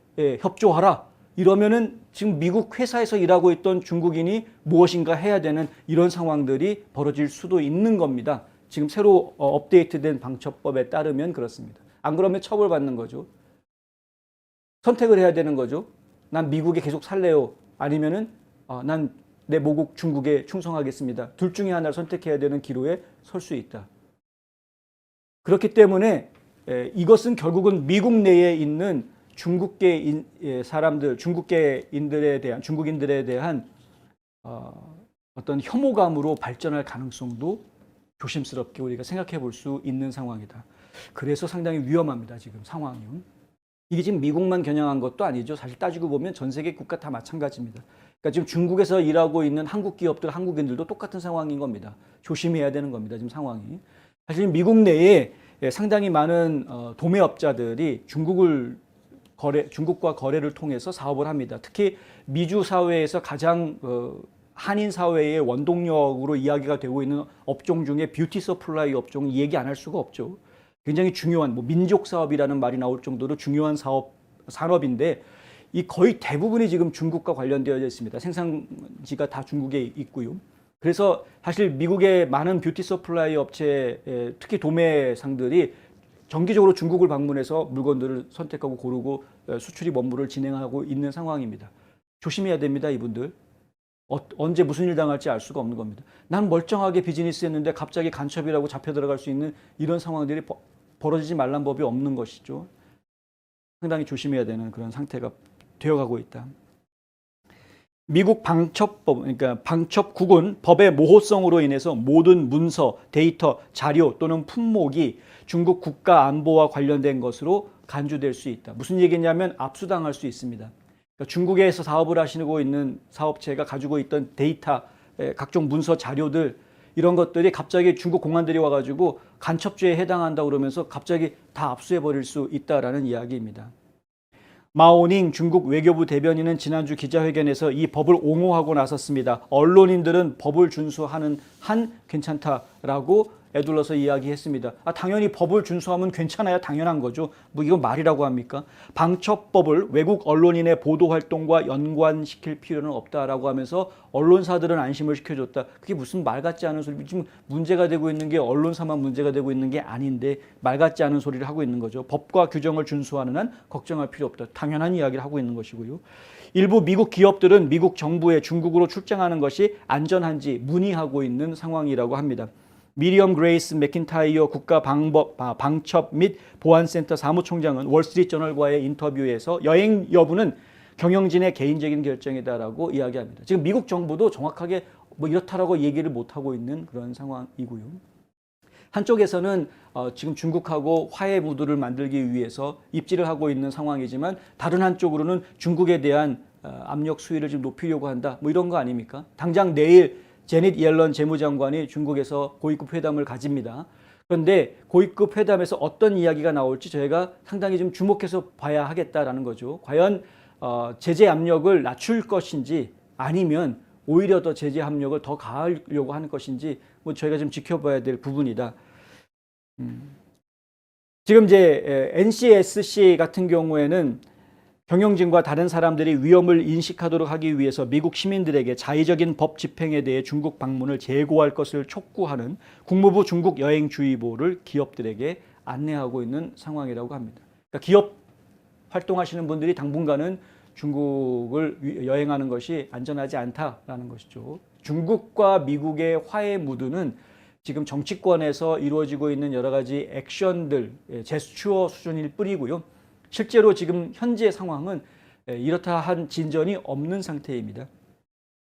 협조하라. 이러면은 지금 미국 회사에서 일하고 있던 중국인이 무엇인가 해야 되는 이런 상황들이 벌어질 수도 있는 겁니다. 지금 새로 업데이트된 방첩법에 따르면 그렇습니다. 안 그러면 처벌받는 거죠. 선택을 해야 되는 거죠. 난 미국에 계속 살래요. 아니면은 난 내 모국 중국에 충성하겠습니다. 둘 중에 하나를 선택해야 되는 기로에 설 수 있다. 그렇기 때문에 이것은 결국은 미국 내에 있는 중국계 사람들, 중국계인들에 대한 중국인들에 대한 어떤 혐오감으로 발전할 가능성도 조심스럽게 우리가 생각해 볼 수 있는 상황이다. 그래서 상당히 위험합니다. 지금 상황이. 이게 지금 미국만 겨냥한 것도 아니죠. 사실 따지고 보면 전 세계 국가 다 마찬가지입니다. 그러니까 지금 중국에서 일하고 있는 한국 기업들, 한국인들도 똑같은 상황인 겁니다. 조심해야 되는 겁니다. 지금 상황이. 사실 미국 내에 상당히 많은 도매업자들이 중국과 거래를 통해서 사업을 합니다. 특히 미주 사회에서 가장 한인 사회의 원동력으로 이야기가 되고 있는 업종 중에 뷰티 서플라이 업종은 얘기 안 할 수가 없죠. 굉장히 중요한 민족 사업이라는 말이 나올 정도로 중요한 산업인데 이 거의 대부분이 지금 중국과 관련되어 있습니다. 생산지가 다 중국에 있고요. 그래서 사실 미국의 많은 뷰티 서플라이 업체, 특히 도매상들이 정기적으로 중국을 방문해서 물건들을 선택하고 고르고 수출입 업무를 진행하고 있는 상황입니다. 조심해야 됩니다, 이분들. 언제 무슨 일 당할지 알 수가 없는 겁니다. 난 멀쩡하게 비즈니스 했는데 갑자기 간첩이라고 잡혀 들어갈 수 있는 이런 상황들이 벌어지지 말란 법이 없는 것이죠. 상당히 조심해야 되는 그런 상태가 되어가고 있다. 미국 방첩법, 그러니까 방첩국은 법의 모호성으로 인해서 모든 문서, 데이터, 자료 또는 품목이 중국 국가 안보와 관련된 것으로 간주될 수 있다. 무슨 얘기냐면 압수당할 수 있습니다. 그러니까 중국에서 사업을 하시고 있는 사업체가 가지고 있던 데이터, 각종 문서, 자료들 이런 것들이 갑자기 중국 공안들이 와가지고 간첩죄에 해당한다 그러면서 갑자기 다 압수해버릴 수 있다라는 이야기입니다. 마오닝 중국 외교부 대변인은 지난주 기자회견에서 이 법을 옹호하고 나섰습니다. 언론인들은 법을 준수하는 한 괜찮다라고 애둘러서 이야기했습니다. 당연히 법을 준수하면 괜찮아야 당연한 거죠. 뭐 이건 말이라고 합니까? 방첩법을 외국 언론인의 보도 활동과 연관시킬 필요는 없다라고 하면서 언론사들은 안심을 시켜줬다. 그게 무슨 말 같지 않은 소리. 지금 문제가 되고 있는 게 언론사만 문제가 되고 있는 게 아닌데 말 같지 않은 소리를 하고 있는 거죠. 법과 규정을 준수하는 한 걱정할 필요 없다. 당연한 이야기를 하고 있는 것이고요. 일부 미국 기업들은 미국 정부에 중국으로 출장하는 것이 안전한지 문의하고 있는 상황이라고 합니다. 미리엄 그레이스 맥킨타이어 국가 방첩 및 보안센터 사무총장은 월스트리트저널과의 인터뷰에서 여행 여부는 경영진의 개인적인 결정이다라고 이야기합니다. 지금 미국 정부도 정확하게 뭐 이렇다라고 얘기를 못하고 있는 그런 상황이고요. 한쪽에서는 지금 중국하고 화해 무드를 만들기 위해서 입지를 하고 있는 상황이지만 다른 한쪽으로는 중국에 대한 압력 수위를 좀 높이려고 한다. 뭐 이런 거 아닙니까? 당장 내일 제닛 옐런 재무장관이 중국에서 고위급 회담을 가집니다. 그런데 고위급 회담에서 어떤 이야기가 나올지 저희가 상당히 좀 주목해서 봐야 하겠다라는 거죠. 과연 제재 압력을 낮출 것인지 아니면 오히려 더 제재 압력을 더 가하려고 하는 것인지 뭐 저희가 좀 지켜봐야 될 부분이다. 지금 이제 NCSC 같은 경우에는 경영진과 다른 사람들이 위험을 인식하도록 하기 위해서 미국 시민들에게 자의적인 법 집행에 대해 중국 방문을 재고할 것을 촉구하는 국무부 중국 여행주의보를 기업들에게 안내하고 있는 상황이라고 합니다. 그러니까 기업 활동하시는 분들이 당분간은 중국을 여행하는 것이 안전하지 않다라는 것이죠. 중국과 미국의 화해 무드는 지금 정치권에서 이루어지고 있는 여러 가지 액션들, 제스처 수준일 뿐이고요. 실제로 지금 현재 상황은 이렇다 한 진전이 없는 상태입니다.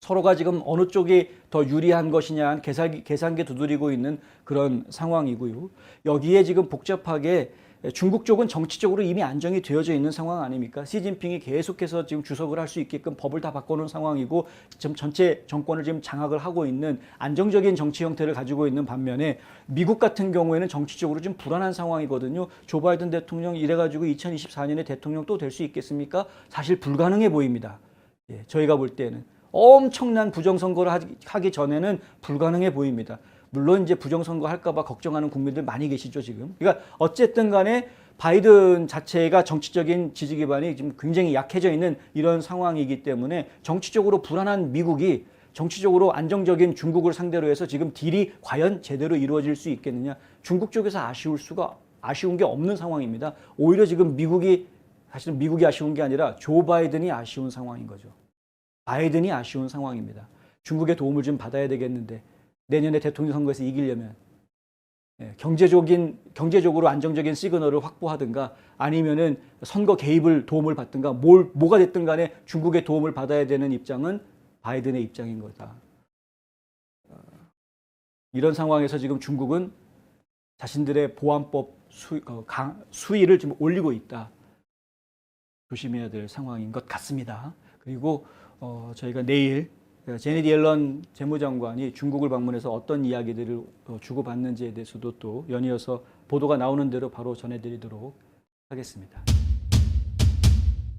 서로가 지금 어느 쪽이 더 유리한 것이냐 계산기 두드리고 있는 그런 상황이고요. 여기에 지금 복잡하게 중국 쪽은 정치적으로 이미 안정이 되어져 있는 상황 아닙니까? 시진핑이 계속해서 지금 주석을 할 수 있게끔 법을 다 바꿔놓은 상황이고 지금 전체 정권을 지금 장악을 하고 있는 안정적인 정치 형태를 가지고 있는 반면에 미국 같은 경우에는 정치적으로 좀 불안한 상황이거든요. 조 바이든 대통령 이래가지고 2024년에 대통령 또 될 수 있겠습니까? 사실 불가능해 보입니다. 예, 저희가 볼 때는 엄청난 부정선거를 하기 전에는 불가능해 보입니다. 물론 이제 부정선거 할까봐 걱정하는 국민들 많이 계시죠, 지금. 그러니까 어쨌든 간에 바이든 자체가 정치적인 지지 기반이 지금 굉장히 약해져 있는 이런 상황이기 때문에 정치적으로 불안한 미국이 정치적으로 안정적인 중국을 상대로 해서 지금 딜이 과연 제대로 이루어질 수 있겠느냐. 중국 쪽에서 아쉬운 게 없는 상황입니다. 오히려 지금 사실은 미국이 아쉬운 게 아니라 조 바이든이 아쉬운 상황인 거죠. 바이든이 아쉬운 상황입니다. 중국의 도움을 좀 받아야 되겠는데 내년에 대통령 선거에서 이기려면 경제적으로 안정적인 시그널을 확보하든가 아니면은 선거 개입을 도움을 받든가 뭐가 됐든 간에 중국의 도움을 받아야 되는 입장은 바이든의 입장인 거다. 이런 상황에서 지금 중국은 자신들의 보안법 수위를 지금 올리고 있다. 조심해야 될 상황인 것 같습니다. 그리고 저희가 내일 제네디 옐런 재무장관이 중국을 방문해서 어떤 이야기들을 주고받는지에 대해서도 또 연이어서 보도가 나오는 대로 바로 전해드리도록 하겠습니다.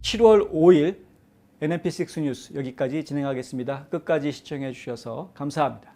7월 5일 NMP6 뉴스 여기까지 진행하겠습니다. 끝까지 시청해 주셔서 감사합니다.